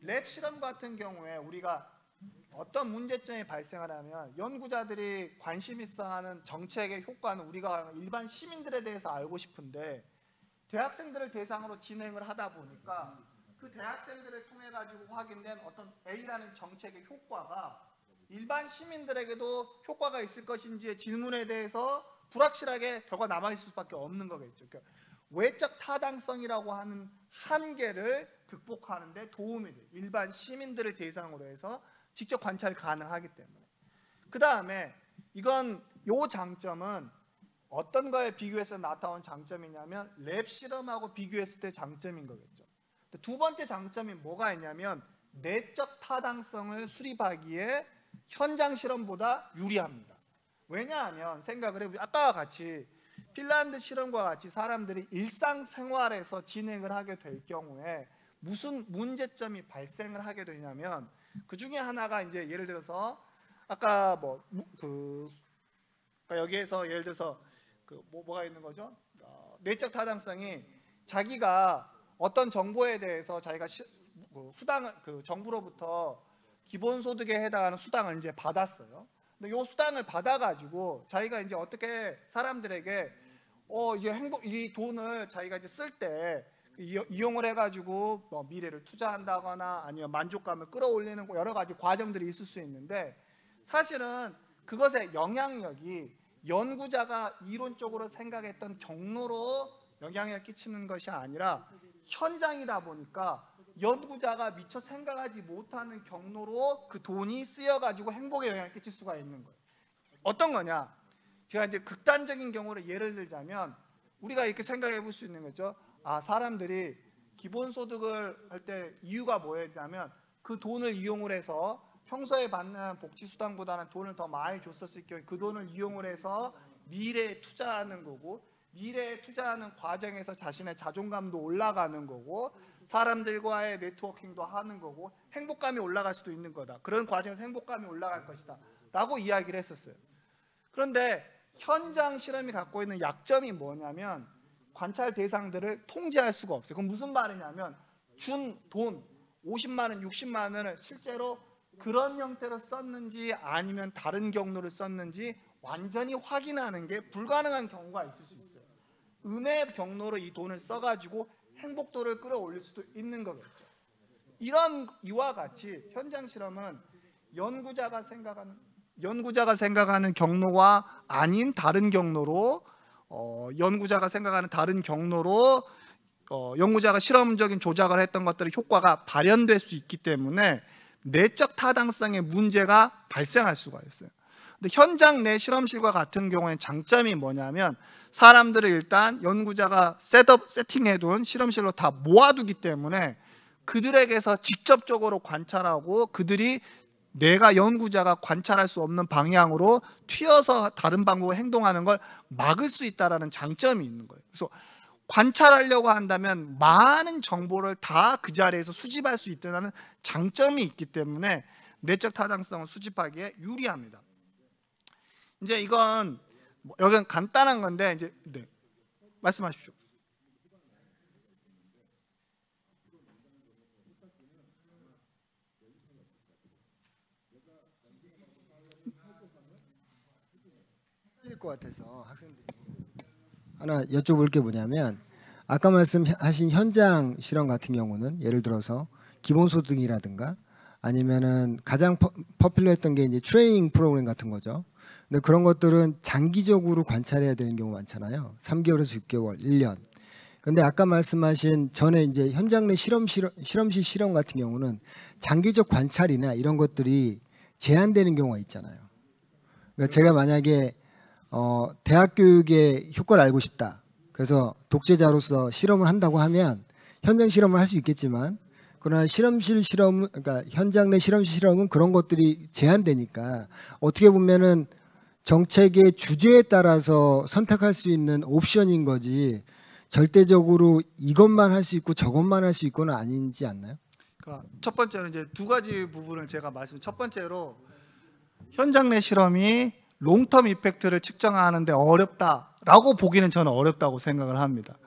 랩 실험 같은 경우에 우리가 어떤 문제점이 발생하냐면 연구자들이 관심 있어하는 정책의 효과는 우리가 일반 시민들에 대해서 알고 싶은데 대학생들을 대상으로 진행을 하다 보니까 그 대학생들을 통해 가지고 확인된 어떤 A라는 정책의 효과가 일반 시민들에게도 효과가 있을 것인지의 질문에 대해서 불확실하게 결과 남아있을 수밖에 없는 거겠죠. 그러니까 외적 타당성이라고 하는 한계를 극복하는 데 도움이 돼요. 일반 시민들을 대상으로 해서 직접 관찰 가능하기 때문에. 그 다음에 이건 요 장점은 어떤 거에 비교해서 나타온 장점이냐면 랩 실험하고 비교했을 때 장점인 거겠죠. 두 번째 장점이 뭐가 있냐면 내적 타당성을 수립하기에 현장 실험보다 유리합니다. 왜냐하면 생각을 해보죠. 아까와 같이 핀란드 실험과 같이 사람들이 일상생활에서 진행을 하게 될 경우에 무슨 문제점이 발생을 하게 되냐면 그 중에 하나가 이제 예를 들어서 아까 그러니까 여기에서 예를 들어서 뭐가 있는 거죠? 내적 타당성이 자기가 어떤 정보에 대해서 자기가 수당을 정부로부터 기본소득에 해당하는 수당을 이제 받았어요. 근데 이 수당을 받아가지고 자기가 이제 어떻게 사람들에게 이제 이 돈을 자기가 이제 쓸 때 이용을 해가지고 미래를 투자한다거나 아니면 만족감을 끌어올리는 여러 가지 과정들이 있을 수 있는데 사실은 그것의 영향력이 연구자가 이론적으로 생각했던 경로로 영향을 끼치는 것이 아니라 현장이다 보니까 연구자가 미처 생각하지 못하는 경로로 그 돈이 쓰여가지고 행복에 영향을 끼칠 수가 있는 거예요. 어떤 거냐? 제가 이제 극단적인 경우를 예를 들자면 우리가 이렇게 생각해 볼 수 있는 거죠. 사람들이 기본소득을 할 때 이유가 뭐였냐면 그 돈을 이용을 해서 평소에 받는 복지수당보다는 돈을 더 많이 줬었을 경우에 그 돈을 이용을 해서 미래에 투자하는 거고 미래에 투자하는 과정에서 자신의 자존감도 올라가는 거고 사람들과의 네트워킹도 하는 거고 행복감이 올라갈 수도 있는 거다. 그런 과정에서 행복감이 올라갈 것이다 라고 이야기를 했었어요. 그런데 현장 실험이 갖고 있는 약점이 뭐냐면 관찰 대상들을 통제할 수가 없어요. 그건 무슨 말이냐면 준 돈 50만 원, 60만 원을 실제로 그런 형태로 썼는지 아니면 다른 경로를 썼는지 완전히 확인하는 게 불가능한 경우가 있을 수 있어요. 음의 경로로 이 돈을 써가지고 행복도를 끌어올릴 수도 있는 거겠죠. 이와 같이 현장 실험은 연구자가 생각하는 경로와 아닌 다른 경로로 연구자가 실험적인 조작을 했던 것들의 효과가 발현될 수 있기 때문에 내적 타당성의 문제가 발생할 수가 있어요. 근데 현장 내 실험실과 같은 경우에는 장점이 뭐냐면 사람들을 일단 연구자가 세팅해둔 실험실로 다 모아두기 때문에 그들에게서 직접적으로 관찰하고 그들이 내가 연구자가 관찰할 수 없는 방향으로 튀어서 다른 방법으로 행동하는 걸 막을 수 있다는 장점이 있는 거예요. 그래서 관찰하려고 한다면 많은 정보를 다 그 자리에서 수집할 수 있다는 장점이 있기 때문에 내적 타당성을 수집하기에 유리합니다. 이제 이건 여기는 간단한 건데 이제 말씀하십시오.
것 같아서 학생들이 하나 여쭤볼 게 뭐냐면 아까 말씀하신 현장 실험 같은 경우는 예를 들어서 기본소득이라든가 아니면은 가장 퍼퓰러했던 게 이제 트레이닝 프로그램 같은 거죠. 근데 그런 것들은 장기적으로 관찰해야 되는 경우 많잖아요. 3개월에서 6개월, 1년. 근데 아까 말씀하신 전에 이제 현장 내 실험실 실험 같은 경우는 장기적 관찰이나 이런 것들이 제한되는 경우가 있잖아요. 그러니까 제가 만약에 대학 교육의 효과를 알고 싶다. 그래서 독재자로서 실험을 한다고 하면 현장 실험을 할 수 있겠지만 그러나 그러니까 현장 내 실험실 실험은 그런 것들이 제한되니까 어떻게 보면은 정책의 주제에 따라서 선택할 수 있는 옵션인 거지 절대적으로 이것만 할 수 있고 저것만 할 수 있고는 아니지 않나요?
그러니까 첫 번째로 이제 두 가지 부분을 제가 첫 번째로 현장 내 실험이 롱텀 이펙트를 측정하는데 어렵다라고 보기는 저는 어렵다고 생각을 합니다.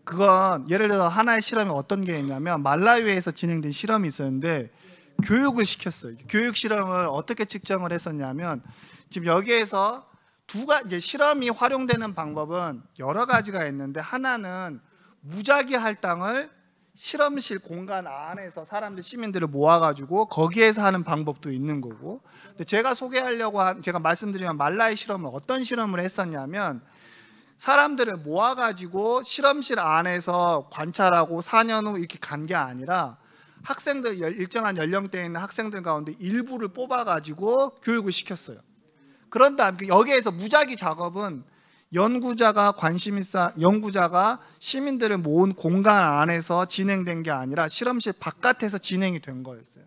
그건 예를 들어 하나의 실험이 어떤 게 있냐면 말라위에서 진행된 실험이 있었는데 교육을 시켰어요. 교육 실험을 어떻게 측정을 했었냐면 지금 여기에서 이제 실험이 활용되는 방법은 여러 가지가 있는데 하나는 무작위 할당을 실험실 공간 안에서 시민들을 모아가지고 거기에서 하는 방법도 있는 거고, 근데 제가 제가 말씀드리면 말라이 실험은 어떤 실험을 했었냐면 사람들을 모아가지고 실험실 안에서 관찰하고 4년 후 이렇게 간 게 아니라 학생들 일정한 연령대에 있는 학생들 가운데 일부를 뽑아가지고 교육을 시켰어요. 그런 다음 여기에서 무작위 작업은 연구자가 시민들을 모은 공간 안에서 진행된 게 아니라 실험실 바깥에서 진행이 된 거였어요.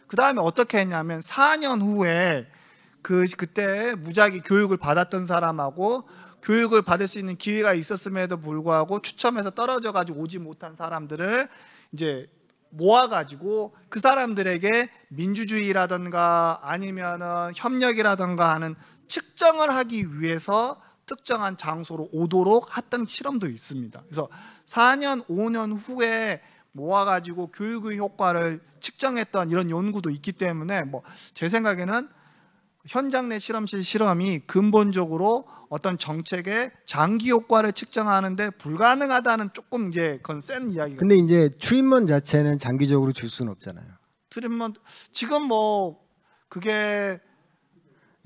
그 다음에 어떻게 했냐면 4년 후에 그때 무작위 교육을 받았던 사람하고 교육을 받을 수 있는 기회가 있었음에도 불구하고 추첨해서 떨어져 가지고 오지 못한 사람들을 이제 모아가지고 그 사람들에게 민주주의라든가 아니면은 협력이라든가 하는 측정을 하기 위해서 특정한 장소로 오도록 했던 실험도 있습니다. 그래서 4년, 5년 후에 모아가지고 교육의 효과를 측정했던 이런 연구도 있기 때문에 제 생각에는 현장 내 실험실 실험이 근본적으로 어떤 정책의 장기 효과를 측정하는데 불가능하다는 조금 이제 그건 센 이야기가.
근데 이제 트리트먼트 자체는 장기적으로 줄 수는 없잖아요.
트리트먼트 지금 그게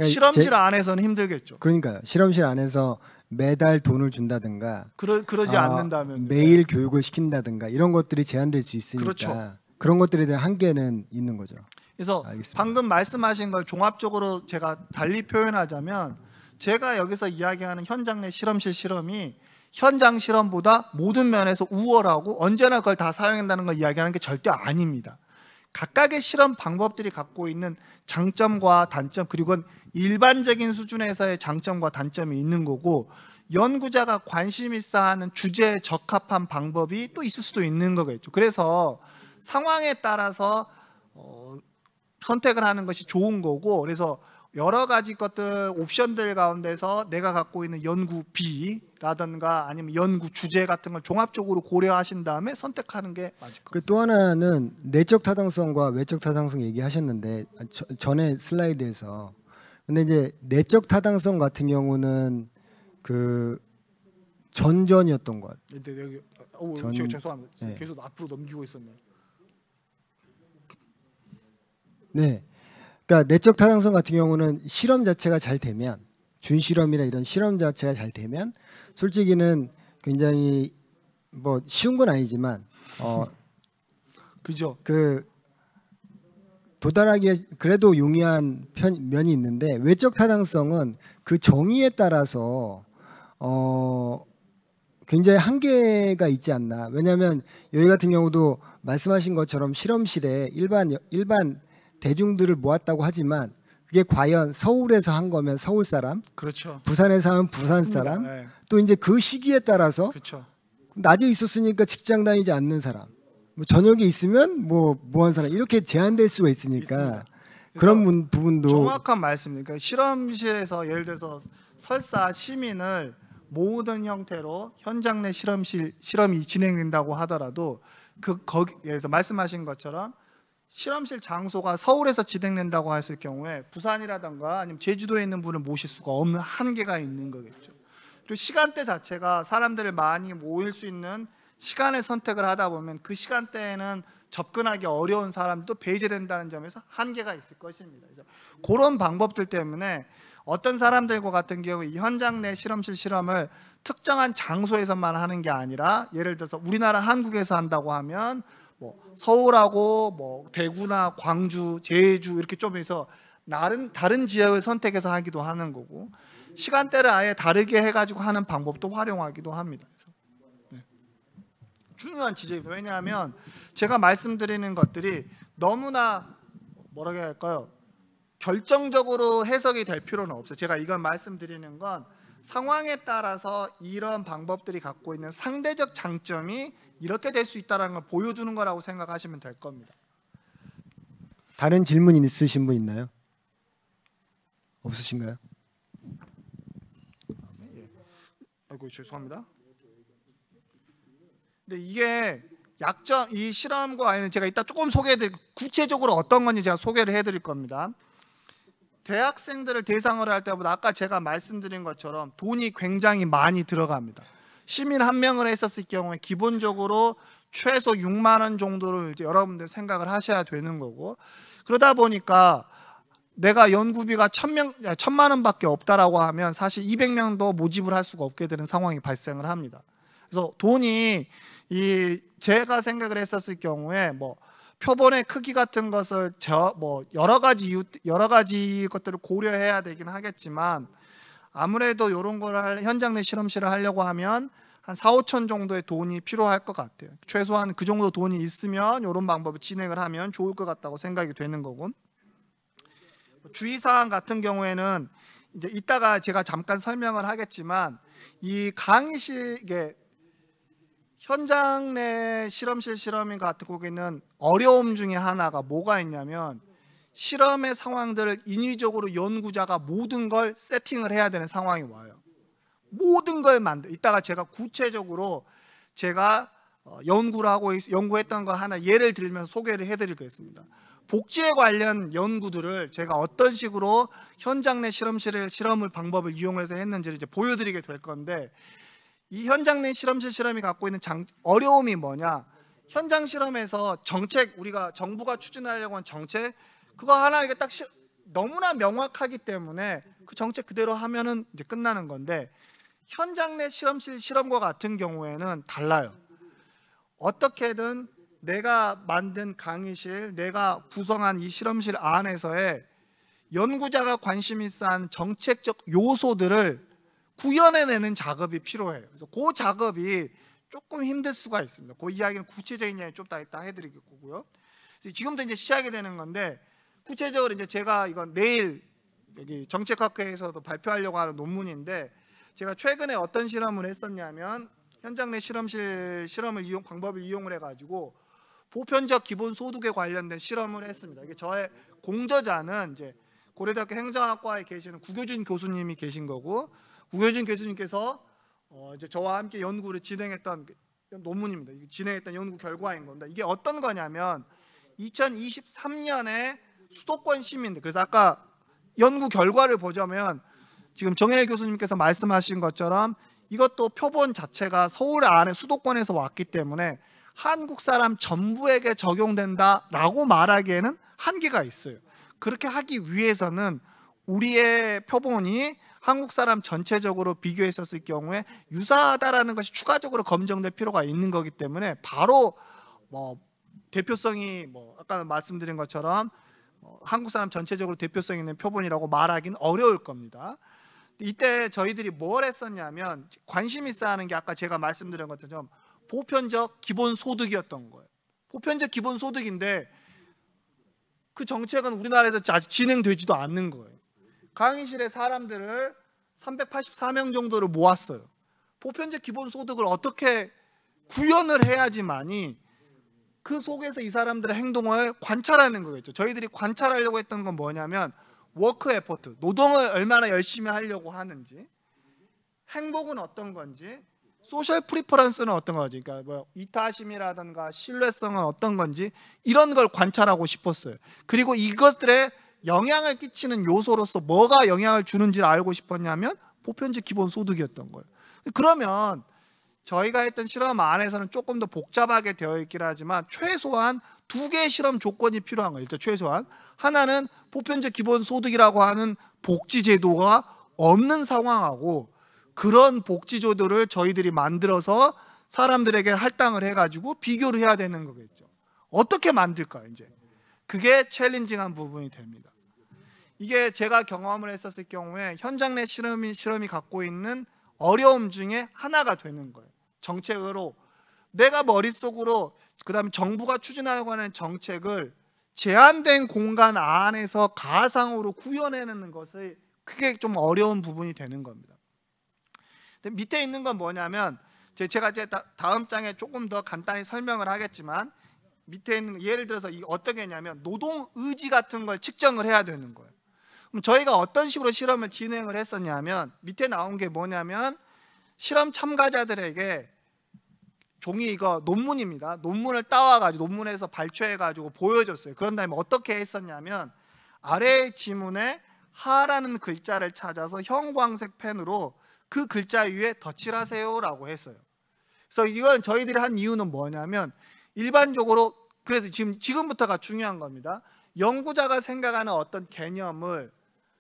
실험실 안에서는 힘들겠죠.
그러니까요. 실험실 안에서 매달 돈을 준다든가
그러지 않는다면
매일 교육을 시킨다든가 이런 것들이 제한될 수 있으니까
그렇죠.
그런 것들에 대한 한계는 있는 거죠.
그래서
알겠습니다.
방금 말씀하신 걸 종합적으로 제가 달리 표현하자면 제가 여기서 이야기하는 현장 내 실험실 실험이 현장 실험보다 모든 면에서 우월하고 언제나 그걸 다 사용한다는 걸 이야기하는 게 절대 아닙니다. 각각의 실험 방법들이 갖고 있는 장점과 단점, 그리고 일반적인 수준에서의 장점과 단점이 있는 거고 연구자가 관심 있어 하는 주제에 적합한 방법이 또 있을 수도 있는 거겠죠. 그래서 상황에 따라서 선택을 하는 것이 좋은 거고, 그래서 여러 가지 것들 옵션들 가운데서 내가 갖고 있는 연구 B라든가 아니면 연구 주제 같은 걸 종합적으로 고려하신 다음에 선택하는 게 맞을 것 같아요.
또 하나는 내적 타당성과 외적 타당성 얘기하셨는데 전에 슬라이드에서 근데 이제 내적 타당성 같은 경우는 그 전전이었던 것 같아요.
근데 여기
전-
죄송합니다.
네.
계속 앞으로 넘기고 있었네요.
네. 그러니까 내적 타당성 같은 경우는 실험 자체가 잘 되면 준실험이나 이런 실험 자체가 잘 되면 솔직히는 굉장히 뭐 쉬운 건 아니지만
그죠?
그 도달하기에 그래도 용이한 면이 있는데 외적 타당성은 그 정의에 따라서 굉장히 한계가 있지 않나. 왜냐하면 여기 같은 경우도 말씀하신 것처럼 실험실에 일반 대중들을 모았다고 하지만 그게 과연 서울에서 한 거면 서울 사람,
그렇죠.
부산에서 하면 부산 사람,
네.
또 이제 그 시기에 따라서
그렇죠.
낮에 있었으니까 직장 다니지 않는 사람, 뭐 저녁에 있으면 뭐 한 사람 이렇게 제한될 수가 있으니까
있습니다.
그런 부분도
정확한 말씀입니다. 그러니까 실험실에서 예를 들어서 설사 시민을 모든 형태로 현장 내 실험이 진행된다고 하더라도 거기에서 말씀하신 것처럼 실험실 장소가 서울에서 진행된다고 했을 경우에 부산이라든가 아니면 제주도에 있는 분을 모실 수가 없는 한계가 있는 거겠죠. 그리고 시간대 자체가 사람들을 많이 모일 수 있는 시간을 선택을 하다 보면 그 시간대에는 접근하기 어려운 사람도 배제된다는 점에서 한계가 있을 것입니다. 그래서 그런 방법들 때문에 어떤 사람들과 같은 경우 이 현장 내 실험실 실험을 특정한 장소에서만 하는 게 아니라 예를 들어서 우리나라 한국에서 한다고 하면 뭐 서울하고 뭐 대구나 광주, 제주 이렇게 좀 해서 다른 지역을 선택해서 하기도 하는 거고 시간대를 아예 다르게 해가지고 하는 방법도 활용하기도 합니다. 그래서 네. 중요한 지점입니다. 왜냐하면 제가 말씀드리는 것들이 너무나 뭐라고 해야 할까요? 결정적으로 해석이 될 필요는 없어요. 제가 이건 말씀드리는 건 상황에 따라서 이런 방법들이 갖고 있는 상대적 장점이 이렇게 될 수 있다는 걸 보여주는 거라고 생각하시면 될 겁니다.
다른 질문 있으신 분 있나요? 없으신가요?
아이고 죄송합니다. 근데 이게 약점 이 실험과 아니는 제가 이따 조금 구체적으로 어떤 건지 제가 소개를 해드릴 겁니다. 대학생들을 대상으로 할 때보다 아까 제가 말씀드린 것처럼 돈이 굉장히 많이 들어갑니다. 시민 한 명을 했었을 경우에 기본적으로 최소 6만 원 정도를 이제 여러분들 생각을 하셔야 되는 거고 그러다 보니까 내가 연구비가 1,000만 원밖에 없다라고 하면 사실 200명도 모집을 할 수가 없게 되는 상황이 발생을 합니다. 그래서 돈이 제가 생각을 했었을 경우에 뭐 표본의 크기 같은 것을 여러 가지 것들을 고려해야 되긴 하겠지만 아무래도 이런 걸 현장 내 실험실을 하려고 하면 한 4, 5천 정도의 돈이 필요할 것 같아요. 최소한 그 정도 돈이 있으면 이런 방법을 진행을 하면 좋을 것 같다고 생각이 되는 거고 주의사항 같은 경우에는 이제 이따가 제가 잠깐 설명을 하겠지만 이 강의실에 현장 내 실험실 실험인 같은 거기는 어려움 중에 하나가 뭐가 있냐면 실험의 상황들을 인위적으로 연구자가 모든 걸 세팅을 해야 되는 상황이 와요. 모든 걸 이따가 제가 구체적으로 제가 연구했던 거 하나 예를 들면서 소개를 해드리겠습니다. 복지에 관련 연구들을 제가 어떤 식으로 현장 내 실험을 방법을 이용해서 했는지를 이제 보여드리게 될 건데 이 현장 내 실험실 실험이 갖고 있는 어려움이 뭐냐? 현장 실험에서 우리가 정부가 추진하려고 하는 정책 그거 하나 이게 딱 너무나 명확하기 때문에 그 정책 그대로 하면은 이제 끝나는 건데 현장 내 실험실 실험과 같은 경우에는 달라요. 어떻게든 내가 만든 강의실, 내가 구성한 이 실험실 안에서의 연구자가 관심 있어 하는 정책적 요소들을 구현해내는 작업이 필요해요. 그래서 그 작업이 조금 힘들 수가 있습니다. 그 이야기는 구체적인 이야기 좀 이따 해드릴 거고요. 지금도 이제 시작이 되는 건데 구체적으로 이제 제가 이건 내일 여기 정책학회에서도 발표하려고 하는 논문인데 제가 최근에 어떤 실험을 했었냐면 현장 내 방법을 이용을 해가지고 보편적 기본소득에 관련된 실험을 했습니다. 이게 저의 공저자는 이제 고려대학교 행정학과에 계시는 구교준 교수님이 계신 거고, 구교준 교수님께서 이제 저와 함께 연구를 진행했던 논문입니다. 진행했던 연구 결과인 겁니다. 이게 어떤 거냐면 2023년에 수도권 시민들, 그래서 아까 연구 결과를 보자면 지금 정혜일 교수님께서 말씀하신 것처럼 이것도 표본 자체가 서울 안에 수도권에서 왔기 때문에 한국 사람 전부에게 적용된다라고 말하기에는 한계가 있어요. 그렇게 하기 위해서는 우리의 표본이 한국 사람 전체적으로 비교했었을 경우에 유사하다라는 것이 추가적으로 검증될 필요가 있는 거기 때문에 바로 대표성이 아까 말씀드린 것처럼 한국 사람 전체적으로 대표성 있는 표본이라고 말하기는 어려울 겁니다. 이때 저희들이 뭘 했었냐면 관심 있어 하는 게 아까 제가 말씀드린 것처럼 보편적 기본소득이었던 거예요. 보편적 기본소득인데 그 정책은 우리나라에서 아직 진행되지도 않는 거예요. 강의실에 사람들을 384명 정도를 모았어요. 보편적 기본소득을 어떻게 구현을 해야지만이 그 속에서 이 사람들의 행동을 관찰하는 거겠죠. 저희들이 관찰하려고 했던 건 뭐냐면 워크 에포트, 노동을 얼마나 열심히 하려고 하는지, 행복은 어떤 건지, 소셜 프리퍼런스는 어떤 거지, 그러니까 이타심이라든가 신뢰성은 어떤 건지 이런 걸 관찰하고 싶었어요. 그리고 이것들의 영향을 끼치는 요소로서 뭐가 영향을 주는지를 알고 싶었냐면 보편적 기본소득이었던 거예요. 그러면 저희가 했던 실험 안에서는 조금 더 복잡하게 되어 있긴 하지만 최소한 두 개의 실험 조건이 필요한 거예요. 일단 최소한 하나는 보편적 기본소득이라고 하는 복지제도가 없는 상황하고 그런 복지제도를 저희들이 만들어서 사람들에게 할당을 해가지고 비교를 해야 되는 거겠죠. 어떻게 만들까요? 이제 그게 챌린징한 부분이 됩니다. 이게 제가 경험을 했었을 경우에 현장 내 실험이 갖고 있는 어려움 중에 하나가 되는 거예요. 정책으로 내가 머릿속으로 그다음에 정부가 추진하려고 하는 정책을 제한된 공간 안에서 가상으로 구현해내는 것을 그게 좀 어려운 부분이 되는 겁니다. 근데 밑에 있는 건 뭐냐면 제가 이제 다음 장에 조금 더 간단히 설명을 하겠지만 밑에 있는 예를 들어서 어떻게 했냐면 노동 의지 같은 걸 측정을 해야 되는 거예요. 그럼 저희가 어떤 식으로 실험을 진행을 했었냐면 밑에 나온 게 뭐냐면 실험 참가자들에게 종이 이거 논문입니다. 논문을 따와가지고 논문에서 발췌해가지고 보여줬어요. 그런 다음에 어떻게 했었냐면 아래 지문에 하라는 글자를 찾아서 형광색 펜으로 그 글자 위에 덧칠하세요라고 했어요. 그래서 이건 저희들이 한 이유는 뭐냐면 일반적으로 그래서 지금부터가 중요한 겁니다. 연구자가 생각하는 어떤 개념을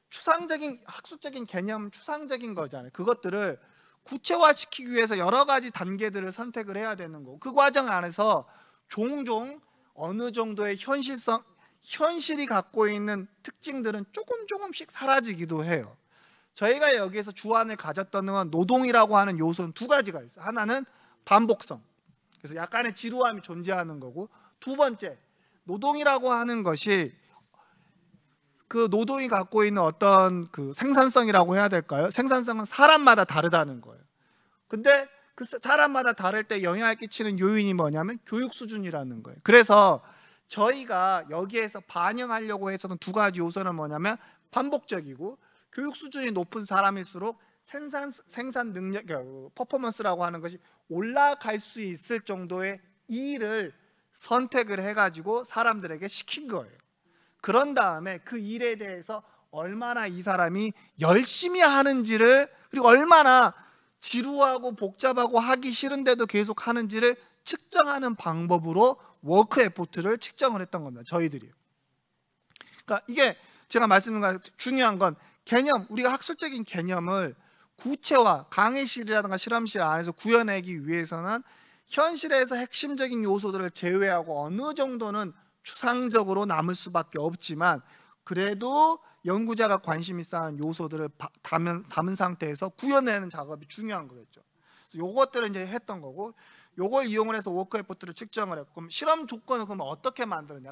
추상적인 학술적인 개념, 추상적인 거잖아요. 그것들을 구체화시키기 위해서 여러 가지 단계들을 선택을 해야 되는 거고 그 과정 안에서 종종 어느 정도의 현실이 갖고 있는 특징들은 조금씩 사라지기도 해요. 저희가 여기에서 주안을 가졌던 건 노동이라고 하는 요소는 두 가지가 있어요. 하나는 반복성, 그래서 약간의 지루함이 존재하는 거고 두 번째, 노동이라고 하는 것이 그 노동이 갖고 있는 어떤 그 생산성이라고 해야 될까요? 생산성은 사람마다 다르다는 거예요. 근데 그 사람마다 다를 때 영향을 끼치는 요인이 뭐냐면 교육 수준이라는 거예요. 그래서 저희가 여기에서 반영하려고 해서는 두 가지 요소는 뭐냐면 반복적이고 교육 수준이 높은 사람일수록 생산 능력, 퍼포먼스라고 하는 것이 올라갈 수 있을 정도의 일을 선택을 해가지고 사람들에게 시킨 거예요. 그런 다음에 그 일에 대해서 얼마나 이 사람이 열심히 하는지를 그리고 얼마나 지루하고 복잡하고 하기 싫은데도 계속 하는지를 측정하는 방법으로 워크 에포트를 측정을 했던 겁니다. 저희들이요. 그러니까 이게 제가 말씀드린 중요한 건 개념, 우리가 학술적인 개념을 구체화, 강의실이라든가 실험실 안에서 구현하기 위해서는 현실에서 핵심적인 요소들을 제외하고 어느 정도는 추상적으로 남을 수밖에 없지만 그래도 연구자가 관심 있어 하는 요소들을 담은 상태에서 구현내는 작업이 중요한 거겠죠. 그래서 요것들을 이제 했던 거고 요걸 이용을 해서 워크 에포트를 측정을 했고 그럼 실험 조건을 그럼 어떻게 만드느냐?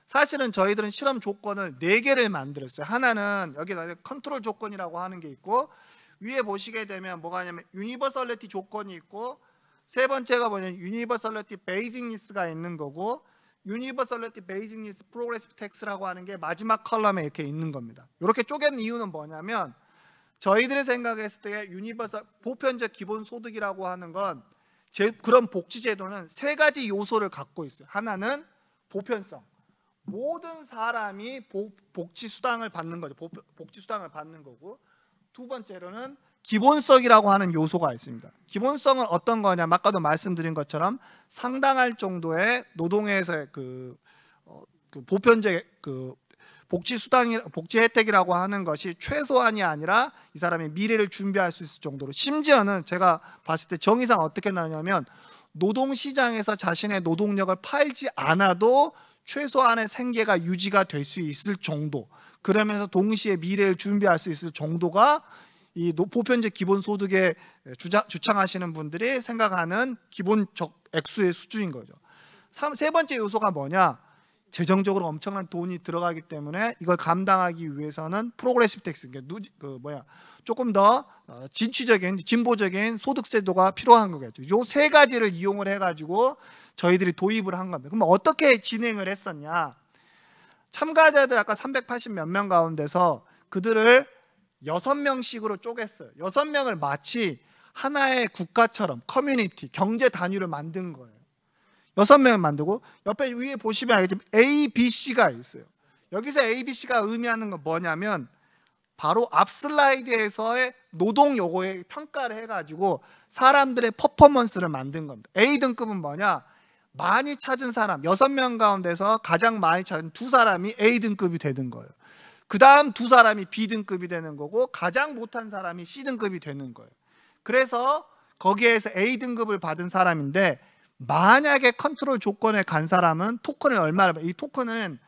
사실은 저희들은 실험 조건을 4개를 만들었어요. 하나는 여기 컨트롤 조건이라고 하는 게 있고 위에 보시게 되면 뭐가 있냐면 유니버설리티 조건이 있고 세 번째가 뭐냐면 유니버설리티 베이직니스가 있는 거고 Universality, Basic Needs, Progressive Tax라고 하는 게 마지막 컬럼에 이렇게 있는 겁니다. 이렇게 쪼갠 이유는 뭐냐면 저희들의 생각했을 때 유니버설 보편적 기본소득이라고 하는 건 그런 복지제도는 세 가지 요소를 갖고 있어요. 하나는 보편성, 모든 사람이 복지수당을 받는 거죠. 복지수당을 받는 거고, 두 번째로는 기본성이라고 하는 요소가 있습니다. 기본성은 어떤 거냐? 아까도 말씀드린 것처럼 상당할 정도의 노동에서의 그 보편적 복지 혜택이라고 하는 것이 최소한이 아니라 이 사람의 미래를 준비할 수 있을 정도로, 심지어는 제가 봤을 때 정의상 어떻게 나오냐면 노동시장에서 자신의 노동력을 팔지 않아도 최소한의 생계가 유지가 될 수 있을 정도, 그러면서 동시에 미래를 준비할 수 있을 정도가 이 보편적 기본소득에 주창하시는 분들이 생각하는 기본적 액수의 수준인 거죠. 세 번째 요소가 뭐냐? 재정적으로 엄청난 돈이 들어가기 때문에 이걸 감당하기 위해서는 프로그레시브 텍스, 조금 더 진보적인 소득세도가 필요한 거겠죠. 요 세 가지를 이용을 해가지고 저희들이 도입을 한 겁니다. 그럼 어떻게 진행을 했었냐? 참가자들 아까 380 몇 명 가운데서 그들을 6명씩으로 쪼갰어요. 6명을 마치 하나의 국가처럼 커뮤니티, 경제 단위를 만든 거예요. 6명을 만들고 옆에 위에 보시면 알겠지만 A, B, C가 있어요. 여기서 A, B, C가 의미하는 건 뭐냐면 바로 앞 슬라이드에서의 노동 요거에 평가를 해가지고 사람들의 퍼포먼스를 만든 겁니다. A 등급은 뭐냐? 많이 찾은 사람, 6명 가운데서 가장 많이 찾은 2사람이 A 등급이 되는 거예요. 그 다음 2사람이 B 등급이 되는 거고 가장 못한 사람이 C 등급이 되는 거예요. 그래서 거기에서 A 등급을 받은 사람인데 만약에 컨트롤 조건에 간 사람은 토큰을 얼마를, 이 토큰은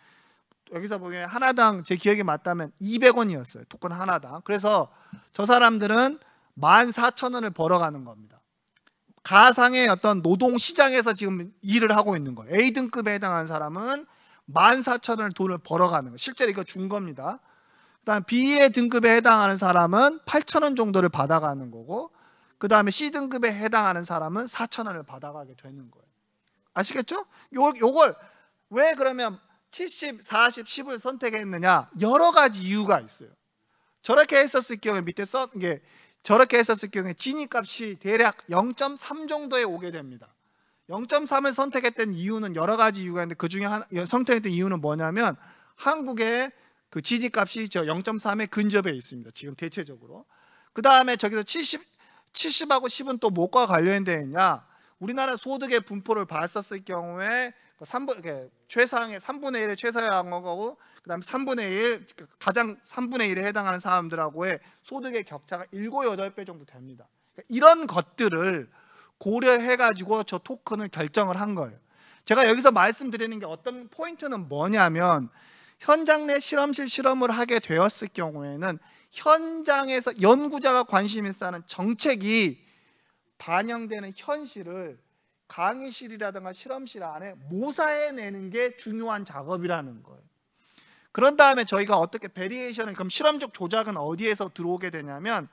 여기서 보면 하나당 제 기억이 맞다면 200원이었어요. 토큰 하나당. 그래서 저 사람들은 14,000원을 벌어가는 겁니다. 가상의 어떤 노동시장에서 지금 일을 하고 있는 거예요. A 등급에 해당하는 사람은 14,000원을 돈을 벌어가는 거예요. 실제로 이거 준 겁니다. 그다음 B의 등급에 해당하는 사람은 8,000원 정도를 받아가는 거고, 그 다음에 C 등급에 해당하는 사람은 4,000원을 받아가게 되는 거예요. 아시겠죠? 요걸 왜 그러면 70, 40, 10을 선택했느냐? 여러 가지 이유가 있어요. 저렇게 했었을 경우에 밑에 저렇게 했었을 경우에 진입값이 대략 0.3 정도에 오게 됩니다. 0.3을 선택했던 이유는 여러 가지 이유가 있는데 그 중에 선택했던 이유는 뭐냐면 한국의 그 진입값이 저 0.3에 근접해 있습니다. 지금 대체적으로. 그 다음에 저기서 70하고 10은 또 뭐과 관련되어 있냐? 우리나라 소득의 분포를 봤었을 경우에 최상의 3분의 1의 최상의 거고, 그 다음에 3분의 1, 가장 3분의 1에 해당하는 사람들하고의 소득의 격차가 7, 8배 정도 됩니다. 그러니까 이런 것들을 고려해가지고 저 토큰을 결정을 한 거예요. 제가 여기서 말씀드리는 게 어떤 포인트는 뭐냐면 현장 내 실험실 실험을 하게 되었을 경우에는 현장에서 연구자가 관심 있어 하는 정책이 반영되는 현실을 강의실이라든가 실험실 안에 모사해내는 게 중요한 작업이라는 거예요. 그런 다음에 저희가 어떻게 베리에이션을, 그럼 실험적 조작은 어디에서 들어오게 되냐면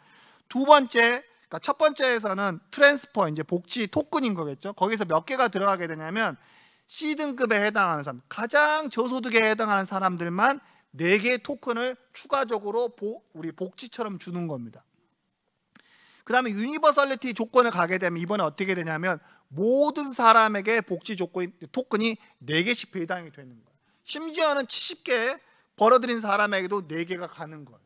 두 번째, 그러니까 첫 번째에서는 트랜스퍼, 이제 복지 토큰인 거겠죠. 거기서 몇 개가 들어가게 되냐면 C등급에 해당하는 사람, 가장 저소득에 해당하는 사람들만 4개의 토큰을 추가적으로 우리 복지처럼 주는 겁니다. 그 다음에 유니버설리티 조건을 가게 되면 이번에 어떻게 되냐면 모든 사람에게 복지 조건 토큰이 4개씩 배당이 되는 거예요. 심지어는 70개 벌어들인 사람에게도 4개가 가는 거예요.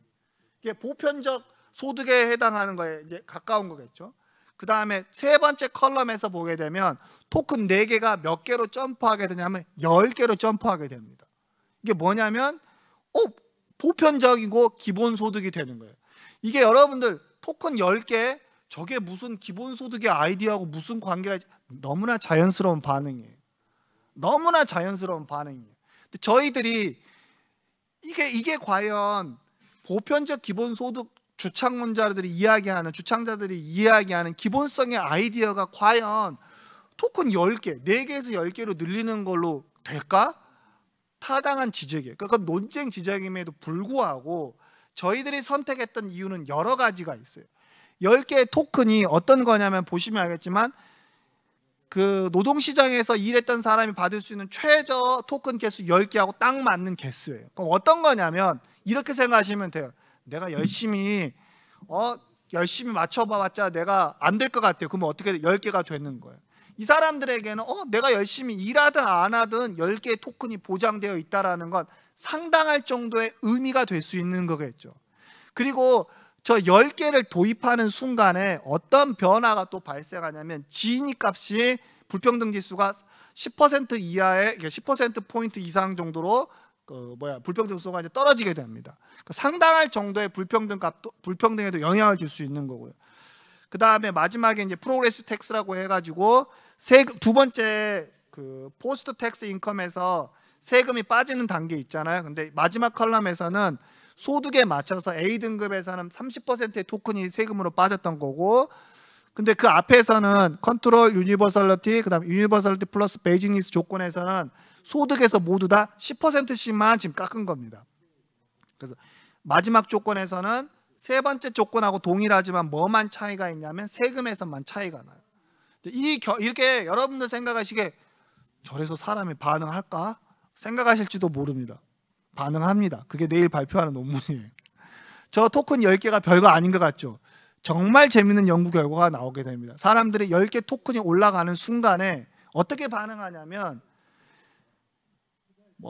이게 보편적 소득에 해당하는 거에 이제 가까운 거겠죠. 그 다음에 세 번째 컬럼에서 보게 되면 토큰 4개가 몇 개로 점프하게 되냐면 10개로 점프하게 됩니다. 이게 뭐냐면 보편적이고 기본소득이 되는 거예요. 이게 여러분들 토큰 10개, 저게 무슨 기본소득의 아이디어하고 무슨 관계가, 너무나 자연스러운 반응이에요. 너무나 자연스러운 반응이에요. 근데 저희들이 이게 과연 보편적 기본소득 주창자들이 이야기하는 기본성의 아이디어가 과연 토큰 10개, 4개에서 10개로 늘리는 걸로 될까? 타당한 지적이에요. 그러니까 논쟁 지적임에도 불구하고 저희들이 선택했던 이유는 여러 가지가 있어요. 10개의 토큰이 어떤 거냐면 보시면 알겠지만 그 노동시장에서 일했던 사람이 받을 수 있는 최저 토큰 개수 10개하고 딱 맞는 개수예요. 그럼 어떤 거냐면 이렇게 생각하시면 돼요. 내가 열심히 맞춰봐봤자 내가 안 될 것 같아요. 그러면 어떻게 10개가 되는 거예요. 이 사람들에게는 내가 열심히 일하든 안 하든 10개의 토큰이 보장되어 있다는 건 상당할 정도의 의미가 될 수 있는 거겠죠. 그리고 저 10개를 도입하는 순간에 어떤 변화가 또 발생하냐면 지니 값이 불평등 지수가 10% 이하의 10%포인트 이상 정도로 불평등수가 이제 떨어지게 됩니다. 상당할 정도의 불평등에도 영향을 줄 수 있는 거고요. 그 다음에 마지막에 이제 프로그레시브 텍스라고 해가지고 두 번째 그 포스트 텍스 인컴에서 세금이 빠지는 단계 있잖아요. 근데 마지막 컬럼에서는 소득에 맞춰서 A등급에서는 30%의 토큰이 세금으로 빠졌던 거고, 근데 그 앞에서는 컨트롤 유니버설리티, 그 다음에 유니버설리티 플러스 베이직 니스 조건에서는 소득에서 모두 다 10%씩만 지금 깎은 겁니다. 그래서 마지막 조건에서는 세 번째 조건하고 동일하지만 뭐만 차이가 있냐면 세금에서만 차이가 나요. 이렇게 여러분들 생각하시기에 저래서 사람이 반응할까? 생각하실지도 모릅니다. 반응합니다. 그게 내일 발표하는 논문이에요. 저 토큰 10개가 별거 아닌 것 같죠? 정말 재밌는 연구 결과가 나오게 됩니다. 사람들이 10개 토큰이 올라가는 순간에 어떻게 반응하냐면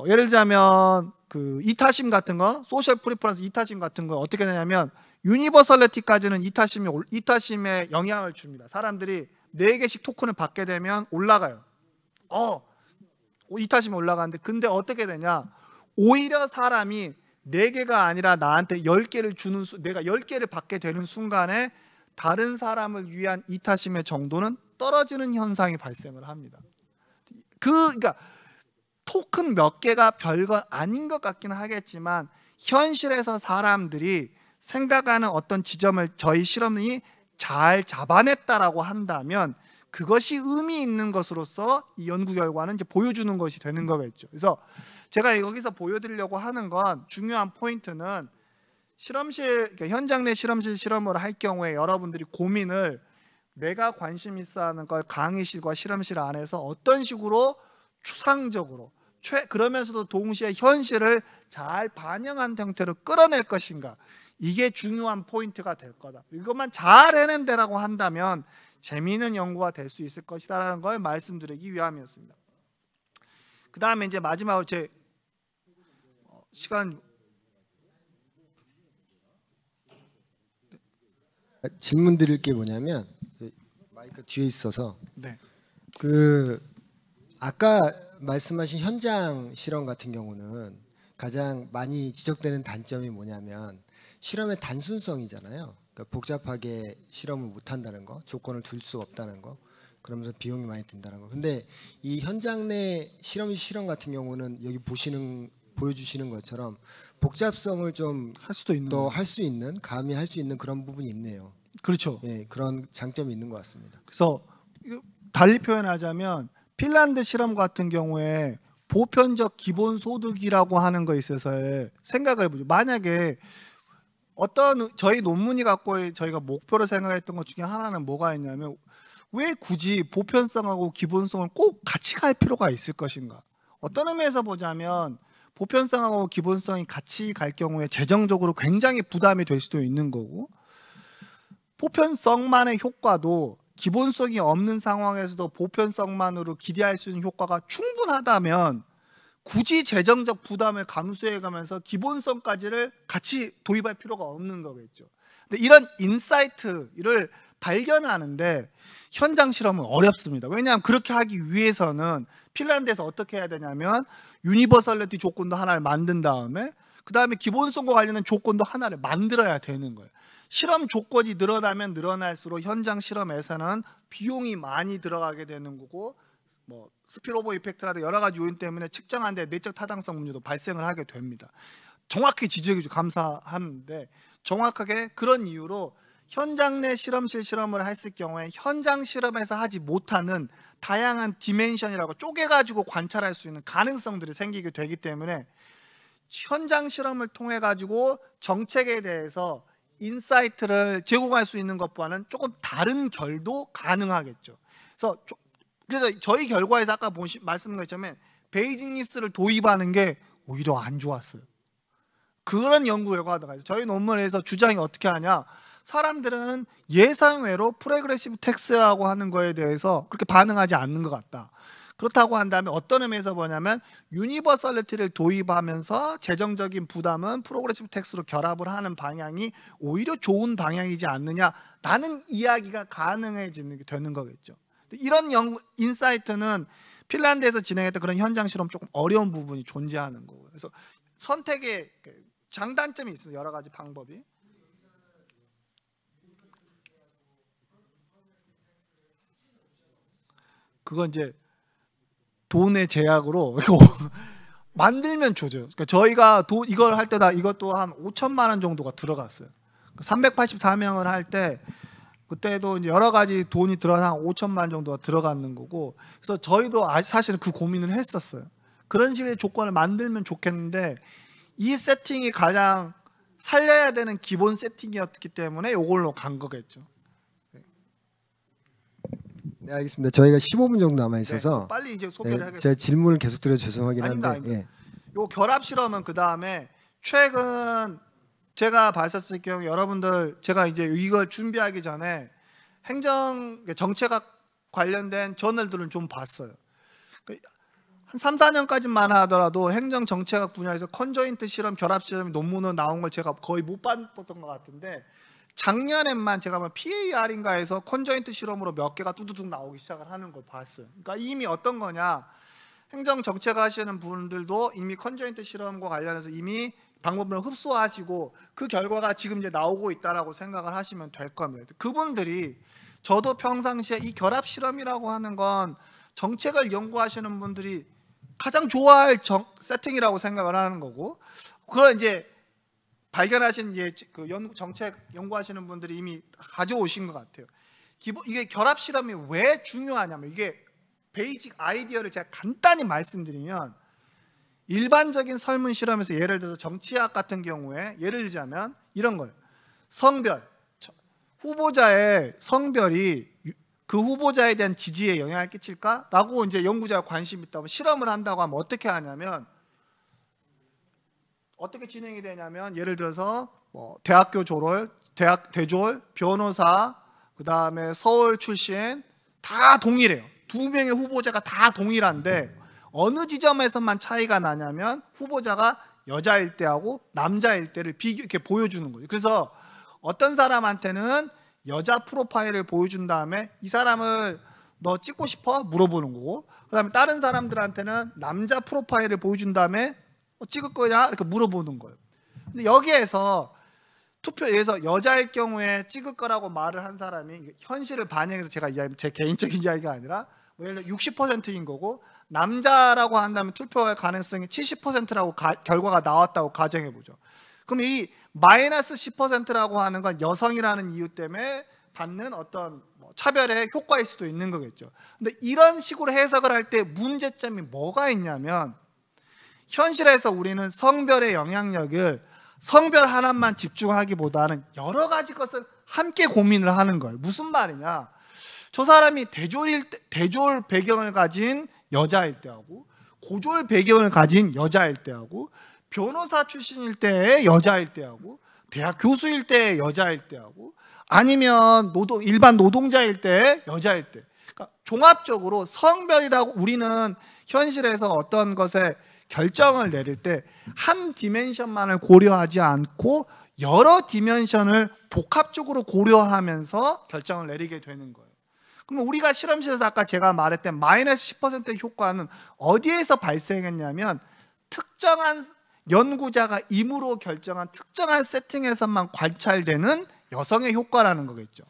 예를 들자면 그 이타심 같은 거, 소셜 프리퍼런스 이타심 같은 거 어떻게 되냐면 유니버설리티까지는 이타심에 영향을 줍니다. 사람들이 4개씩 토큰을 받게 되면 올라가요. 이타심이 올라가는데 근데 어떻게 되냐? 오히려 사람이 4개가 아니라 나한테 10개를 주는 내가 10개를 받게 되는 순간에 다른 사람을 위한 이타심의 정도는 떨어지는 현상이 발생을 합니다. 그러니까 토큰 몇 개가 별거 아닌 것 같기는 하겠지만 현실에서 사람들이 생각하는 어떤 지점을 저희 실험이 잘 잡아냈다라고 한다면 그것이 의미 있는 것으로서 이 연구 결과는 이제 보여주는 것이 되는 거겠죠. 그래서 제가 여기서 보여드리려고 하는 건 중요한 포인트는 그러니까 현장 내 실험실 실험을 할 경우에 여러분들이 고민을 내가 관심 있어하는 걸 강의실과 실험실 안에서 어떤 식으로 추상적으로 그러면서도 동시에 현실을 잘 반영한 형태로 끌어낼 것인가, 이게 중요한 포인트가 될 거다. 이것만 잘 해낸다라고 한다면 재미있는 연구가 될 수 있을 것이다라는 걸 말씀드리기 위함이었습니다. 그 다음에 이제 마지막으로 제 시간
질문 드릴 게 뭐냐면 마이크 뒤에 있어서
네.
그 아까 말씀하신 현장 실험 같은 경우는 가장 많이 지적되는 단점이 뭐냐면 실험의 단순성이잖아요. 그러니까 복잡하게 실험을 못한다는 거, 조건을 둘 수 없다는 거, 그러면서 비용이 많이 든다는 거. 근데 이 현장 내 실험 같은 경우는 여기 보여주시는 것처럼 복잡성을 좀
할 수도 있는
더 할 수 있는, 감히 할 수 있는 그런 부분이 있네요.
그렇죠.
예, 그런 장점이 있는 것 같습니다.
그래서 달리 표현하자면 핀란드 실험 같은 경우에 보편적 기본소득이라고 하는 거에 있어서의 생각을 해보죠. 만약에 저희 논문이 갖고 저희가 목표로 생각했던 것 중에 하나는 뭐가 있냐면 왜 굳이 보편성하고 기본성을 꼭 같이 갈 필요가 있을 것인가. 어떤 의미에서 보자면 보편성하고 기본성이 같이 갈 경우에 재정적으로 굉장히 부담이 될 수도 있는 거고, 보편성만의 효과도 기본성이 없는 상황에서도 보편성만으로 기대할 수 있는 효과가 충분하다면 굳이 재정적 부담을 감수해 가면서 기본성까지를 같이 도입할 필요가 없는 거겠죠. 근데 이런 인사이트를 발견하는데 현장 실험은 어렵습니다. 왜냐하면 그렇게 하기 위해서는 핀란드에서 어떻게 해야 되냐면 유니버설리티 조건도 하나를 만든 다음에 그 다음에 기본성과 관련된 조건도 하나를 만들어야 되는 거예요. 실험 조건이 늘어나면 늘어날수록 현장 실험에서는 비용이 많이 들어가게 되는 거고, 스피로버 이펙트라든가 여러 가지 요인 때문에 측정한 데 내적 타당성 문제도 발생을 하게 됩니다. 정확히 지적해 주셔서 감사한데, 정확하게 그런 이유로 현장 내 실험실 실험을 했을 경우에 현장 실험에서 하지 못하는 다양한 디멘션이라고 쪼개가지고 관찰할 수 있는 가능성들이 생기게 되기 때문에 현장 실험을 통해 가지고 정책에 대해서 인사이트를 제공할 수 있는 것과는 조금 다른 결도 가능하겠죠. 그래서 그래서 저희 결과에서 아까 말씀드린 것처럼 베이직 리스트를 도입하는 게 오히려 안 좋았어요. 그런 연구 결과가 있어요. 저희 논문에서 주장이 어떻게 하냐, 사람들은 예상외로 프로그레시브 텍스라고 하는 거에 대해서 그렇게 반응하지 않는 것 같다. 그렇다고 한다면 어떤 의미에서 뭐냐면 유니버설리티를 도입하면서 재정적인 부담은 프로그레시브 텍스로 결합을 하는 방향이 오히려 좋은 방향이지 않느냐라는 이야기가 가능해지는 게 되는 거겠죠. 이런 인사이트는 핀란드에서 진행했던 그런 현장 실험 조금 어려운 부분이 존재하는 거고요. 그래서 선택의 장단점이 있어요. 여러 가지 방법이. 그건 이제 돈의 제약으로 만들면 조져요. 그러니까 저희가 이걸 할 때다 이것도 한 5천만 원 정도가 들어갔어요. 384명을 할 때 그때도 이제 여러 가지 돈이 들어서 한 5천만 원 정도가 들어가는 거고, 그래서 저희도 사실은 그 고민을 했었어요. 그런 식의 조건을 만들면 좋겠는데 이 세팅이 가장 살려야 되는 기본 세팅이었기 때문에 이걸로 간 거겠죠.
네, 알겠습니다. 저희가 15분 정도 남아 있어서
네, 빨리 이제 소개를 하겠습니다.
제가 질문을 계속 드려 죄송하긴
아닙니다,
한데
아닙니다. 요 결합 실험은 그 다음에 최근 제가 봤었을 경우 여러분들 제가 이제 이걸 준비하기 전에 행정 정책학 관련된 저널들은 좀 봤어요. 한 3, 4년까지만 하더라도 행정 정책학 분야에서 컨조인트 실험, 결합 실험 논문은 나온 걸 제가 거의 못 봤던 것 같은데 작년에만 제가 PAR인가 해서 컨조인트 실험으로 몇 개가 뚜두둑 나오기 시작을 하는 걸 봤어요. 그러니까 이미 어떤 거냐, 행정 정책 하시는 분들도 이미 컨조인트 실험과 관련해서 이미 방법을 흡수하시고 그 결과가 지금 이제 나오고 있다라고 생각을 하시면 될 겁니다. 그분들이 저도 평상시에 이 결합 실험이라고 하는 건 정책을 연구하시는 분들이 가장 좋아할 세팅이라고 생각을 하는 거고, 그걸 이제 발견하신 그 정책 연구하시는 분들이 이미 가져오신 것 같아요. 이게 결합 실험이 왜 중요하냐면, 이게 베이직 아이디어를 제가 간단히 말씀드리면, 일반적인 설문 실험에서 예를 들어서 정치학 같은 경우에 예를 들자면 이런 거예요. 성별, 후보자의 성별이 그 후보자에 대한 지지에 영향을 끼칠까라고 이제 연구자가 관심이 있다고 실험을 한다고 하면 어떻게 하냐면, 어떻게 진행이 되냐면 예를 들어서 대학교 졸업, 대학 대졸, 변호사, 그 다음에 서울 출신 다 동일해요. 두 명의 후보자가 다 동일한데 어느 지점에서만 차이가 나냐면 후보자가 여자일 때하고 남자일 때를 이렇게 보여주는 거죠. 그래서 어떤 사람한테는 여자 프로파일을 보여준 다음에 이 사람을 너 찍고 싶어? 물어보는 거고, 그 다음에 다른 사람들한테는 남자 프로파일을 보여준 다음에 찍을 거냐? 이렇게 물어보는 거예요. 근데 여기에서 투표에서 여자일 경우에 찍을 거라고 말을 한 사람이 현실을 반영해서 제가 제 개인적인 이야기가 아니라 예를 들어 60%인 거고, 남자라고 한다면 투표할 가능성이 70%라고 결과가 나왔다고 가정해 보죠. 그럼 이 마이너스 10%라고 하는 건 여성이라는 이유 때문에 받는 어떤 차별의 효과일 수도 있는 거겠죠. 근데 이런 식으로 해석을 할 때 문제점이 뭐가 있냐면, 현실에서 우리는 성별의 영향력을 성별 하나만 집중하기보다는 여러 가지 것을 함께 고민을 하는 거예요. 무슨 말이냐, 저 사람이 대졸 배경을 가진 여자일 때하고 고졸 배경을 가진 여자일 때하고 변호사 출신일 때의 여자일 때하고 대학 교수일 때의 여자일 때하고 아니면 일반 노동자일 때의 여자일 때, 그러니까 종합적으로 성별이라고 우리는 현실에서 어떤 것에 결정을 내릴 때 한 디멘션만을 고려하지 않고 여러 디멘션을 복합적으로 고려하면서 결정을 내리게 되는 거예요. 그러면 우리가 실험실에서 아까 제가 말했던 마이너스 10%의 효과는 어디에서 발생했냐면, 특정한 연구자가 임으로 결정한 특정한 세팅에서만 관찰되는 여성의 효과라는 거겠죠.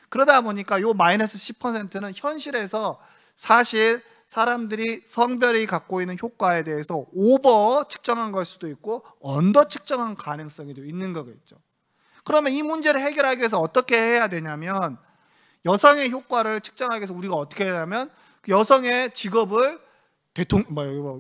그러다 보니까 이 마이너스 10%는 현실에서 사실 사람들이 성별이 갖고 있는 효과에 대해서 오버 측정한 걸 수도 있고 언더 측정한 가능성이 있는 거겠죠. 그러면 이 문제를 해결하기 위해서 어떻게 해야 되냐면, 여성의 효과를 측정하기 위해서 우리가 어떻게 하냐면 그 여성의 직업을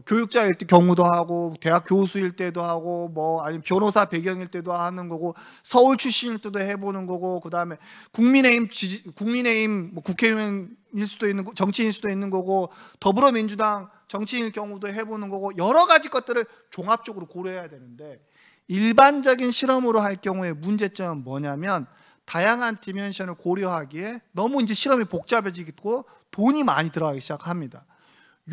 교육자일 때 경우도 하고, 대학 교수일 때도 하고, 뭐 아니면 변호사 배경일 때도 하는 거고, 서울 출신일 때도 해보는 거고, 그 다음에 국민의힘 뭐 국회의원일 수도 있는, 정치인일 수도 있는 거고, 더불어민주당 정치인일 경우도 해보는 거고, 여러 가지 것들을 종합적으로 고려해야 되는데, 일반적인 실험으로 할 경우에 문제점은 뭐냐면 다양한 디멘션을 고려하기에 너무 이제 실험이 복잡해지고 돈이 많이 들어가기 시작합니다.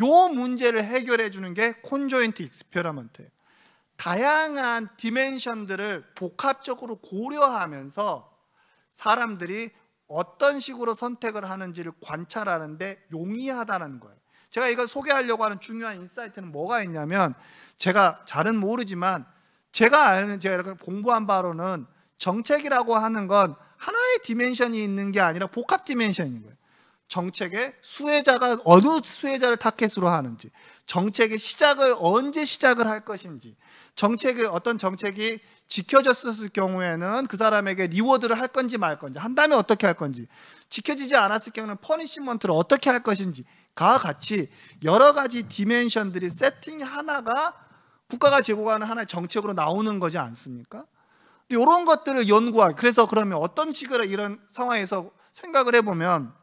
요 문제를 해결해 주는 게 콘조인트 익스페리먼트예요. 다양한 디멘션들을 복합적으로 고려하면서 사람들이 어떤 식으로 선택을 하는지를 관찰하는데 용이하다는 거예요. 제가 이걸 소개하려고 하는 중요한 인사이트는 뭐가 있냐면, 제가 잘은 모르지만 제가 공부한 바로는 정책이라고 하는 건 하나의 디멘션이 있는 게 아니라 복합 디멘션인 거예요. 정책의 수혜자가 어느 수혜자를 타겟으로 하는지, 정책의 시작을 언제 시작을 할 것인지, 어떤 정책이 지켜졌을 경우에는 그 사람에게 리워드를 할 건지 말 건지, 한다면 어떻게 할 건지, 지켜지지 않았을 경우는 퍼니시먼트를 어떻게 할 것인지가 같이 여러 가지 디멘션들이 세팅 하나가 국가가 제공하는 하나의 정책으로 나오는 거지 않습니까? 이런 것들을 연구할, 그래서 그러면 어떤 식으로 이런 상황에서 생각을 해보면,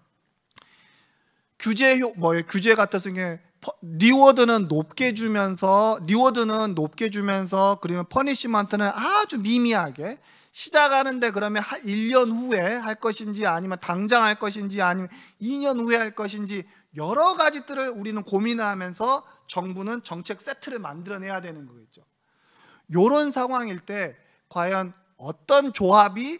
규제 같은 경우에 리워드는 높게 주면서 그러면 퍼니시먼트는 아주 미미하게 시작하는데, 그러면 1년 후에 할 것인지 아니면 당장 할 것인지 아니면 2년 후에 할 것인지 여러 가지들을 우리는 고민하면서 정부는 정책 세트를 만들어내야 되는 거겠죠. 이런 상황일 때 과연 어떤 조합이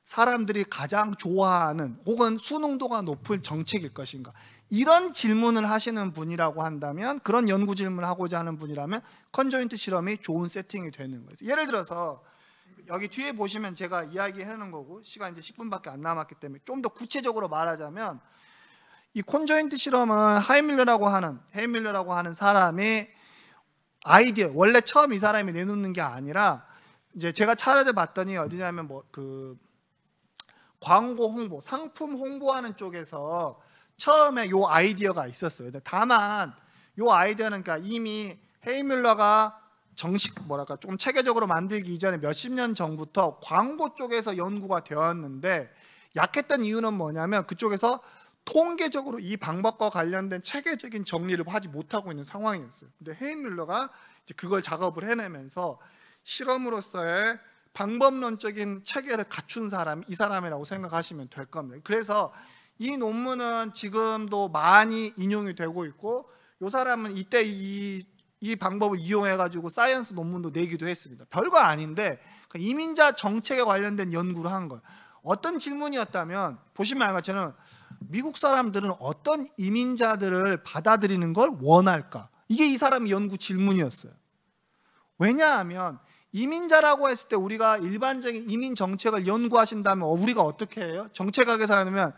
사람들이 가장 좋아하는 혹은 수능도가 높은 정책일 것인가, 이런 질문을 하시는 분이라고 한다면, 그런 연구 질문을 하고자 하는 분이라면 컨조인트 실험이 좋은 세팅이 되는 거예요. 예를 들어서 여기 뒤에 보시면 제가 이야기해 놓은 거고, 시간 이제 10분밖에 안 남았기 때문에 좀 더 구체적으로 말하자면, 이 콘조인트 실험은 헤이밀러라고 하는 사람이 아이디어, 원래 처음 이 사람이 내놓는 게 아니라, 이제 제가 찾아봤더니 어디냐면 광고 홍보, 상품 홍보하는 쪽에서 처음에 요 아이디어가 있었어요. 다만 요 아이디어는 그러니까 이미 헤이밀러가 정식 좀 체계적으로 만들기 이전에 몇십 년 전부터 광고 쪽에서 연구가 되었는데, 약했던 이유는 뭐냐면 그쪽에서 통계적으로 이 방법과 관련된 체계적인 정리를 하지 못하고 있는 상황이었어요. 근데 헤이밀러가 이제 그걸 작업을 해내면서 실험으로서의 방법론적인 체계를 갖춘 사람이 이 사람이라고 생각하시면 될 겁니다. 그래서 이 논문은 지금도 많이 인용이 되고 있고, 이 사람은 이때 이 방법을 이용해 가지고 사이언스 논문도 내기도 했습니다. 별거 아닌데 이민자 정책에 관련된 연구를 한 거예요. 어떤 질문이었다면, 보시면 알 것처럼 미국 사람들은 어떤 이민자들을 받아들이는 걸 원할까? 이게 이 사람의 연구 질문이었어요. 왜냐하면 이민자라고 했을 때 우리가 일반적인 이민 정책을 연구하신다면 우리가 어떻게 해요? 정책학에서 하면,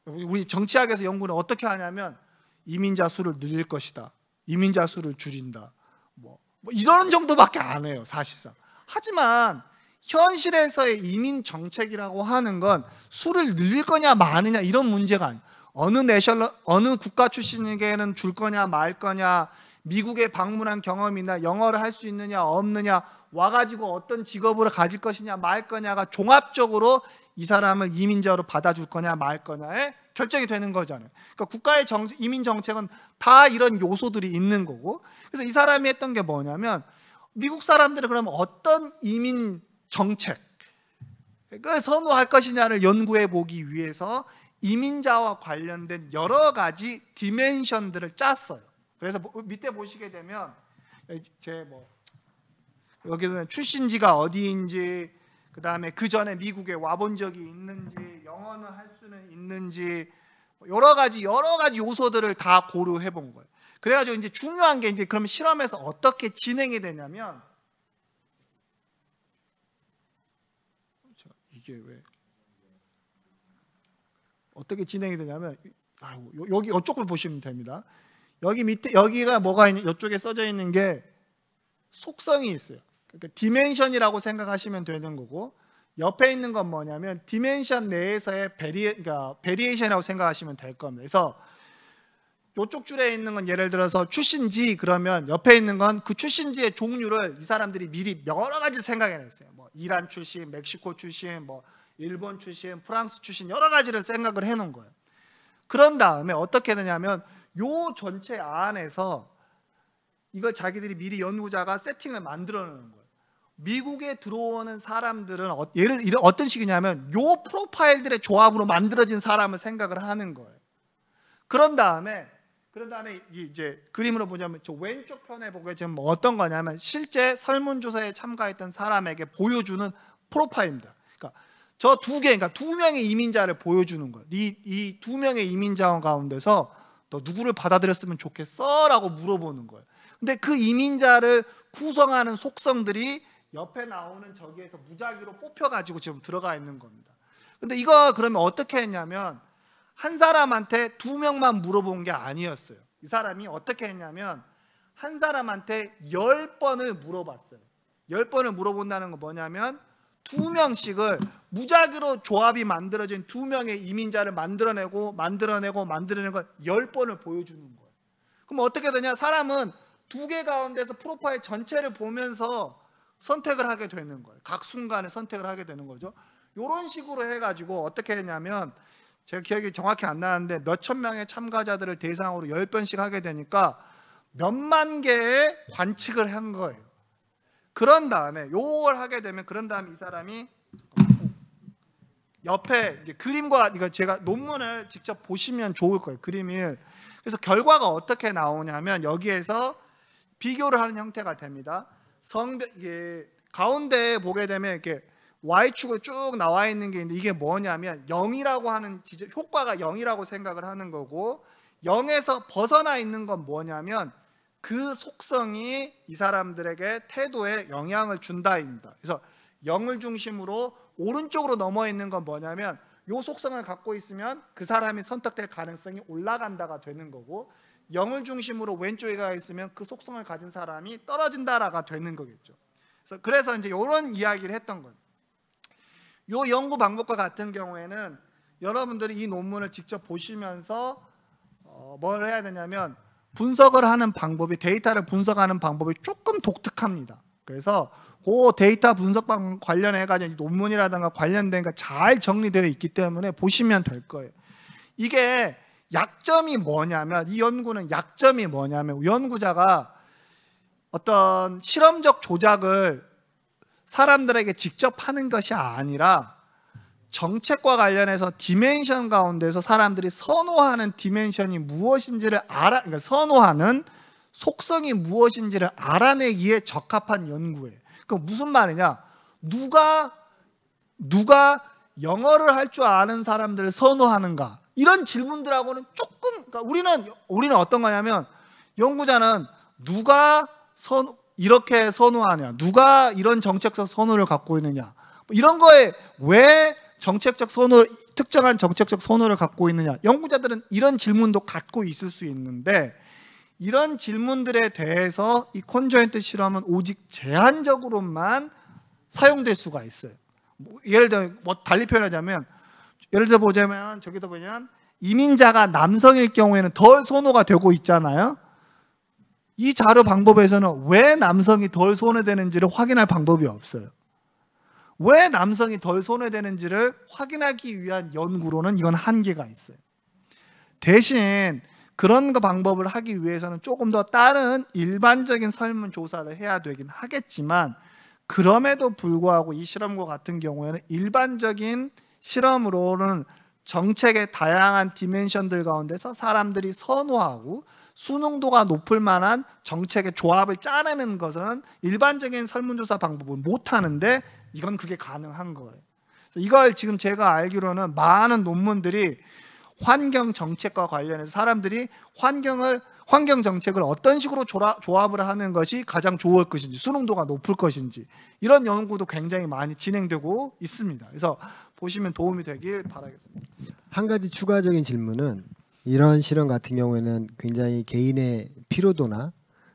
우리 정치학에서 연구는 어떻게 하냐면 이민자 수를 늘릴 것이다, 이민자 수를 줄인다, 뭐 이런 정도밖에 안 해요, 사실상. 하지만 현실에서의 이민 정책이라고 하는 건 수를 늘릴 거냐 마느냐 이런 문제가 아니에요. 어느 국가 출신에게는 줄 거냐 말 거냐, 미국에 방문한 경험이나 영어를 할 수 있느냐 없느냐, 와가지고 어떤 직업을 가질 것이냐 말 거냐가 종합적으로 이 사람을 이민자로 받아줄 거냐 말 거냐에 결정이 되는 거잖아요. 그러니까 국가의 이민 정책은 다 이런 요소들이 있는 거고, 그래서 이 사람이 했던 게 뭐냐면, 미국 사람들은 그러면 어떤 이민 정책을 선호할 것이냐를 연구해 보기 위해서 이민자와 관련된 여러 가지 디멘션들을 짰어요. 그래서 밑에 보시게 되면 여기는 출신지가 어디인지, 그 다음에 그 전에 미국에 와본 적이 있는지, 영어는 할 수는 있는지, 여러 가지 요소들을 다 고려해 본 거예요. 그래가지고 이제 중요한 게, 이제 그럼 실험에서 어떻게 진행이 되냐면, 이게 왜 어떻게 진행이 되냐면, 여기 이쪽을 보시면 됩니다. 여기 밑에 여기가 뭐가 있는, 이쪽에 써져 있는 게 속성이 있어요. 그러니까 디멘션이라고 생각하시면 되는 거고, 옆에 있는 건 뭐냐면 디멘션 내에서의 베리에이션이라고 생각하시면 될 겁니다. 그래서 요쪽 줄에 있는 건 예를 들어서 출신지 그러면 옆에 있는 건 그 출신지의 종류를 이 사람들이 미리 여러 가지 생각해냈어요. 뭐 이란 출신, 멕시코 출신, 뭐 일본 출신, 프랑스 출신 여러 가지를 생각을 해놓은 거예요. 그런 다음에 어떻게 되냐면 요 전체 안에서 이걸 자기들이 미리 연구자가 세팅을 만들어 놓는 거예요. 미국에 들어오는 사람들은 어떤 식이냐면 요 프로파일들의 조합으로 만들어진 사람을 생각을 하는 거예요. 그런 다음에 이제 그림으로 보자면 저 왼쪽 편에 보게 되면 뭐 어떤 거냐면 실제 설문조사에 참가했던 사람에게 보여주는 프로파일입니다. 그러니까 저 그러니까 두 명의 이민자를 보여주는 거예요. 이 두 명의 이민자 가운데서 너 누구를 받아들였으면 좋겠어? 라고 물어보는 거예요. 근데 그 이민자를 구성하는 속성들이 옆에 나오는 저기에서 무작위로 뽑혀가지고 지금 들어가 있는 겁니다. 근데 이거 그러면 어떻게 했냐면 한 사람한테 2명만 물어본 게 아니었어요. 이 사람이 어떻게 했냐면 한 사람한테 10번을 물어봤어요. 10번을 물어본다는 건 뭐냐면 2명씩을 무작위로 조합이 만들어진 2명의 이민자를 만들어내고 10번을 보여주는 거예요. 그럼 어떻게 되냐? 사람은 2개 가운데서 프로파일 전체를 보면서 선택을 하게 되는 거예요. 각 순간에 선택을 하게 되는 거죠. 이런 식으로 해가지고 어떻게 했냐면 제가 기억이 정확히 안 나는데 몇천 명의 참가자들을 대상으로 10번씩 하게 되니까 몇만 개의 관측을 한 거예요. 그런 다음에 요걸 하게 되면 그런 다음에 이 사람이 옆에 이제 그림과 이거 제가 논문을 직접 보시면 좋을 거예요. 그림을. 그래서 결과가 어떻게 나오냐면 여기에서 비교를 하는 형태가 됩니다. 이게 가운데 보게 되면 이렇게 Y축으로 쭉 나와 있는 게 있는데 이게 뭐냐면 0이라고 하는 효과가 0이라고 생각을 하는 거고 0에서 벗어나 있는 건 뭐냐면 그 속성이 이 사람들에게 태도에 영향을 준다입니다. 그래서 0을 중심으로 오른쪽으로 넘어 있는 건 뭐냐면 이 속성을 갖고 있으면 그 사람이 선택될 가능성이 올라간다가 되는 거고 0을 중심으로 왼쪽에 가 있으면 그 속성을 가진 사람이 떨어진다라가 되는 거겠죠. 그래서 이제 이런 이야기를 했던 거예요. 이 연구 방법과 같은 경우에는 여러분들이 이 논문을 직접 보시면서 뭘 해야 되냐면 분석을 하는 방법이 데이터를 분석하는 방법이 조금 독특합니다. 그래서 그 데이터 분석 방법 관련해 가지고 논문이라든가 관련된 거 잘 정리되어 있기 때문에 보시면 될 거예요. 이게 약점이 뭐냐면 이 연구는 약점이 뭐냐면 연구자가 어떤 실험적 조작을 사람들에게 직접 하는 것이 아니라 정책과 관련해서 디멘션 가운데서 사람들이 선호하는 디멘션이 무엇인지를 그러니까 선호하는 속성이 무엇인지를 알아내기에 적합한 연구예요. 그 무슨 말이냐? 누가 영어를 할 줄 아는 사람들을 선호하는가? 이런 질문들하고는 조금 그러니까 우리는 어떤 거냐면 연구자는 누가 이렇게 선호하냐, 누가 이런 정책적 선호를 갖고 있느냐, 이런 거에 왜 특정한 정책적 선호를 갖고 있느냐. 연구자들은 이런 질문도 갖고 있을 수 있는데 이런 질문들에 대해서 이 콘조인트 실험은 오직 제한적으로만 사용될 수가 있어요. 예를 들어 달리 표현하자면 예를 들어 보자면 저기도 보면 이민자가 남성일 경우에는 덜 선호가 되고 있잖아요. 이 자료 방법에서는 왜 남성이 덜 손해되는지를 확인할 방법이 없어요. 왜 남성이 덜 손해되는지를 확인하기 위한 연구로는 이건 한계가 있어요. 대신 그런 방법을 하기 위해서는 조금 더 다른 일반적인 설문조사를 해야 되긴 하겠지만 그럼에도 불구하고 이 실험과 같은 경우에는 일반적인 실험으로는 정책의 다양한 디멘션들 가운데서 사람들이 선호하고 수능도가 높을 만한 정책의 조합을 짜내는 것은 일반적인 설문조사 방법은 못하는데 이건 그게 가능한 거예요. 그래서 이걸 지금 제가 알기로는 많은 논문들이 환경 정책과 관련해서 사람들이 환경 정책을 어떤 식으로 조합을 하는 것이 가장 좋을 것인지 수능도가 높을 것인지 이런 연구도 굉장히 많이 진행되고 있습니다. 그래서 보시면 도움이 되길 바라겠습니다.
한 가지 추가적인 질문은 이런 실험 같은 경우에는 굉장히 개인의 피로도나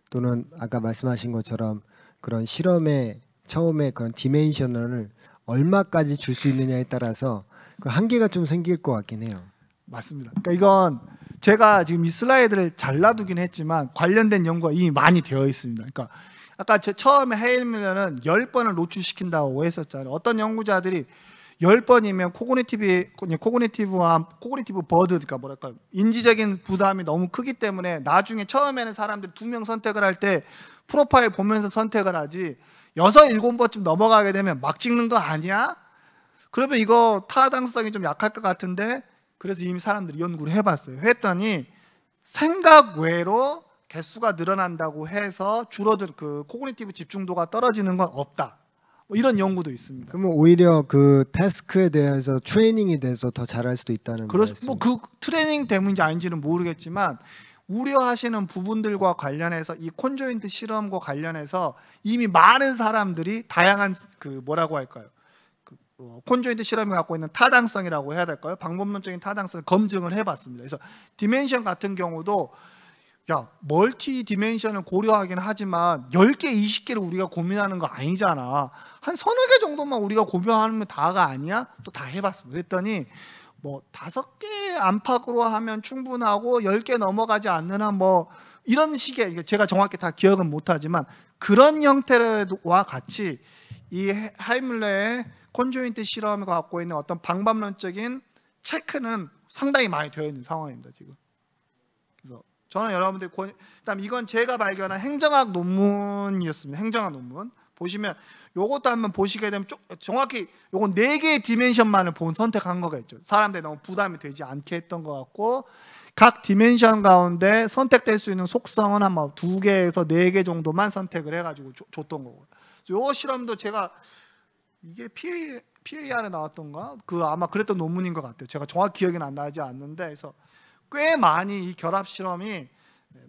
또는 아까 말씀하신 것처럼 그런 실험의 처음에 그런 디멘셔널을 얼마까지 줄 수 있느냐에 따라서 그 한계가 좀 생길 것 같긴 해요.
맞습니다. 그러니까 이건 제가 지금 이 슬라이드를 잘라두긴 했지만 관련된 연구가 이미 많이 되어 있습니다. 그러니까 아까 처음에 헤일밀러는 10번을 노출시킨다고 했었잖아요. 어떤 연구자들이 10번이면 코그니티브 버드, 그러니까 뭐랄까요, 인지적인 부담이 너무 크기 때문에 나중에 처음에는 사람들이 2명 선택을 할 때 프로파일 보면서 선택을 하지 6, 7번쯤 넘어가게 되면 막 찍는 거 아니야? 그러면 이거 타당성이 좀 약할 것 같은데, 그래서 이미 사람들이 연구를 해봤어요. 했더니 생각 외로 개수가 늘어난다고 해서 그 코그니티브 집중도가 떨어지는 건 없다. 뭐 이런 연구도 있습니다.
그러면 오히려 그 태스크에 대해서 트레이닝이 돼서 더 잘할 수도 있다는
그래서
말씀.
뭐그 트레이닝 때문인지 아닌지는 모르겠지만 우려하시는 부분들과 관련해서 이 콘조인트 실험과 관련해서 이미 많은 사람들이 다양한 그 뭐라고 할까요? 콘조인트 실험이 갖고 있는 타당성이라고 해야 될까요? 방법론적인 타당성을 검증을 해봤습니다. 그래서 디멘션 같은 경우도 멀티 디멘션을 고려하긴 하지만 10개, 20개를 우리가 고민하는 거 아니잖아. 한 서너 개 정도만 우리가 고민하면 다가 아니야? 또 다 해봤습니다. 그랬더니 뭐 5개 안팎으로 하면 충분하고 10개 넘어가지 않는 한 뭐 이런 식의, 제가 정확히 다 기억은 못하지만 그런 형태와 같이 이 하이뮬러의 콘조인트 실험이 갖고 있는 어떤 방법론적인 체크는 상당히 많이 되어 있는 상황입니다 지금. 그래서 저는 여러분들 그다음 이건 제가 발견한 행정학 논문이었습니다. 행정학 논문 보시면 요것도 한번 보시게 되면 정확히 요건 4개의 디멘션만을 선택한 거겠죠. 사람들이 너무 부담이 되지 않게 했던 것 같고, 각 디멘션 가운데 선택될 수 있는 속성은 한 2개에서 4개 정도만 선택을 해가지고 줬던 거고요. 요 실험도 제가 이게 PAR에 나왔던가? 아마 그랬던 논문인 것 같아요. 제가 정확히 기억이 나지 않는데, 그래서 꽤 많이 이 결합 실험이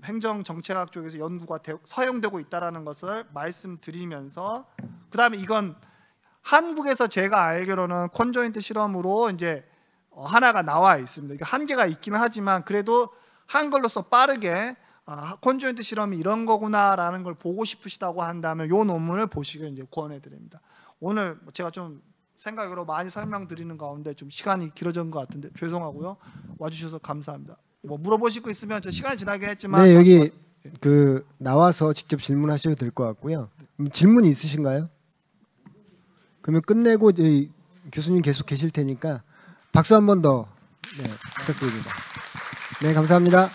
행정정책학 쪽에서 연구가 사용되고 있다는 것을 말씀드리면서, 그 다음에 이건 한국에서 제가 알기로는 콘조인트 실험으로 이제 하나가 나와 있습니다. 이게 한계가 있기는 하지만 그래도 한글로서 빠르게 콘조인트 실험이 이런 거구나라는 걸 보고 싶으시다고 한다면 이 논문을 보시길 이제 권해드립니다. 오늘 제가 좀 생각으로 많이 설명드리는 가운데 좀 시간이 길어진 것 같은데 죄송하고요. 와주셔서 감사합니다. 뭐 물어보실 거 있으면 저 시간이 지나긴 했지만
네, 여기 나와서 직접 질문하셔도 될 것 같고요. 질문 있으신가요? 그러면 끝내고 교수님 계속 계실 테니까 박수 한 번 더 부탁드립니다. 네, 감사합니다.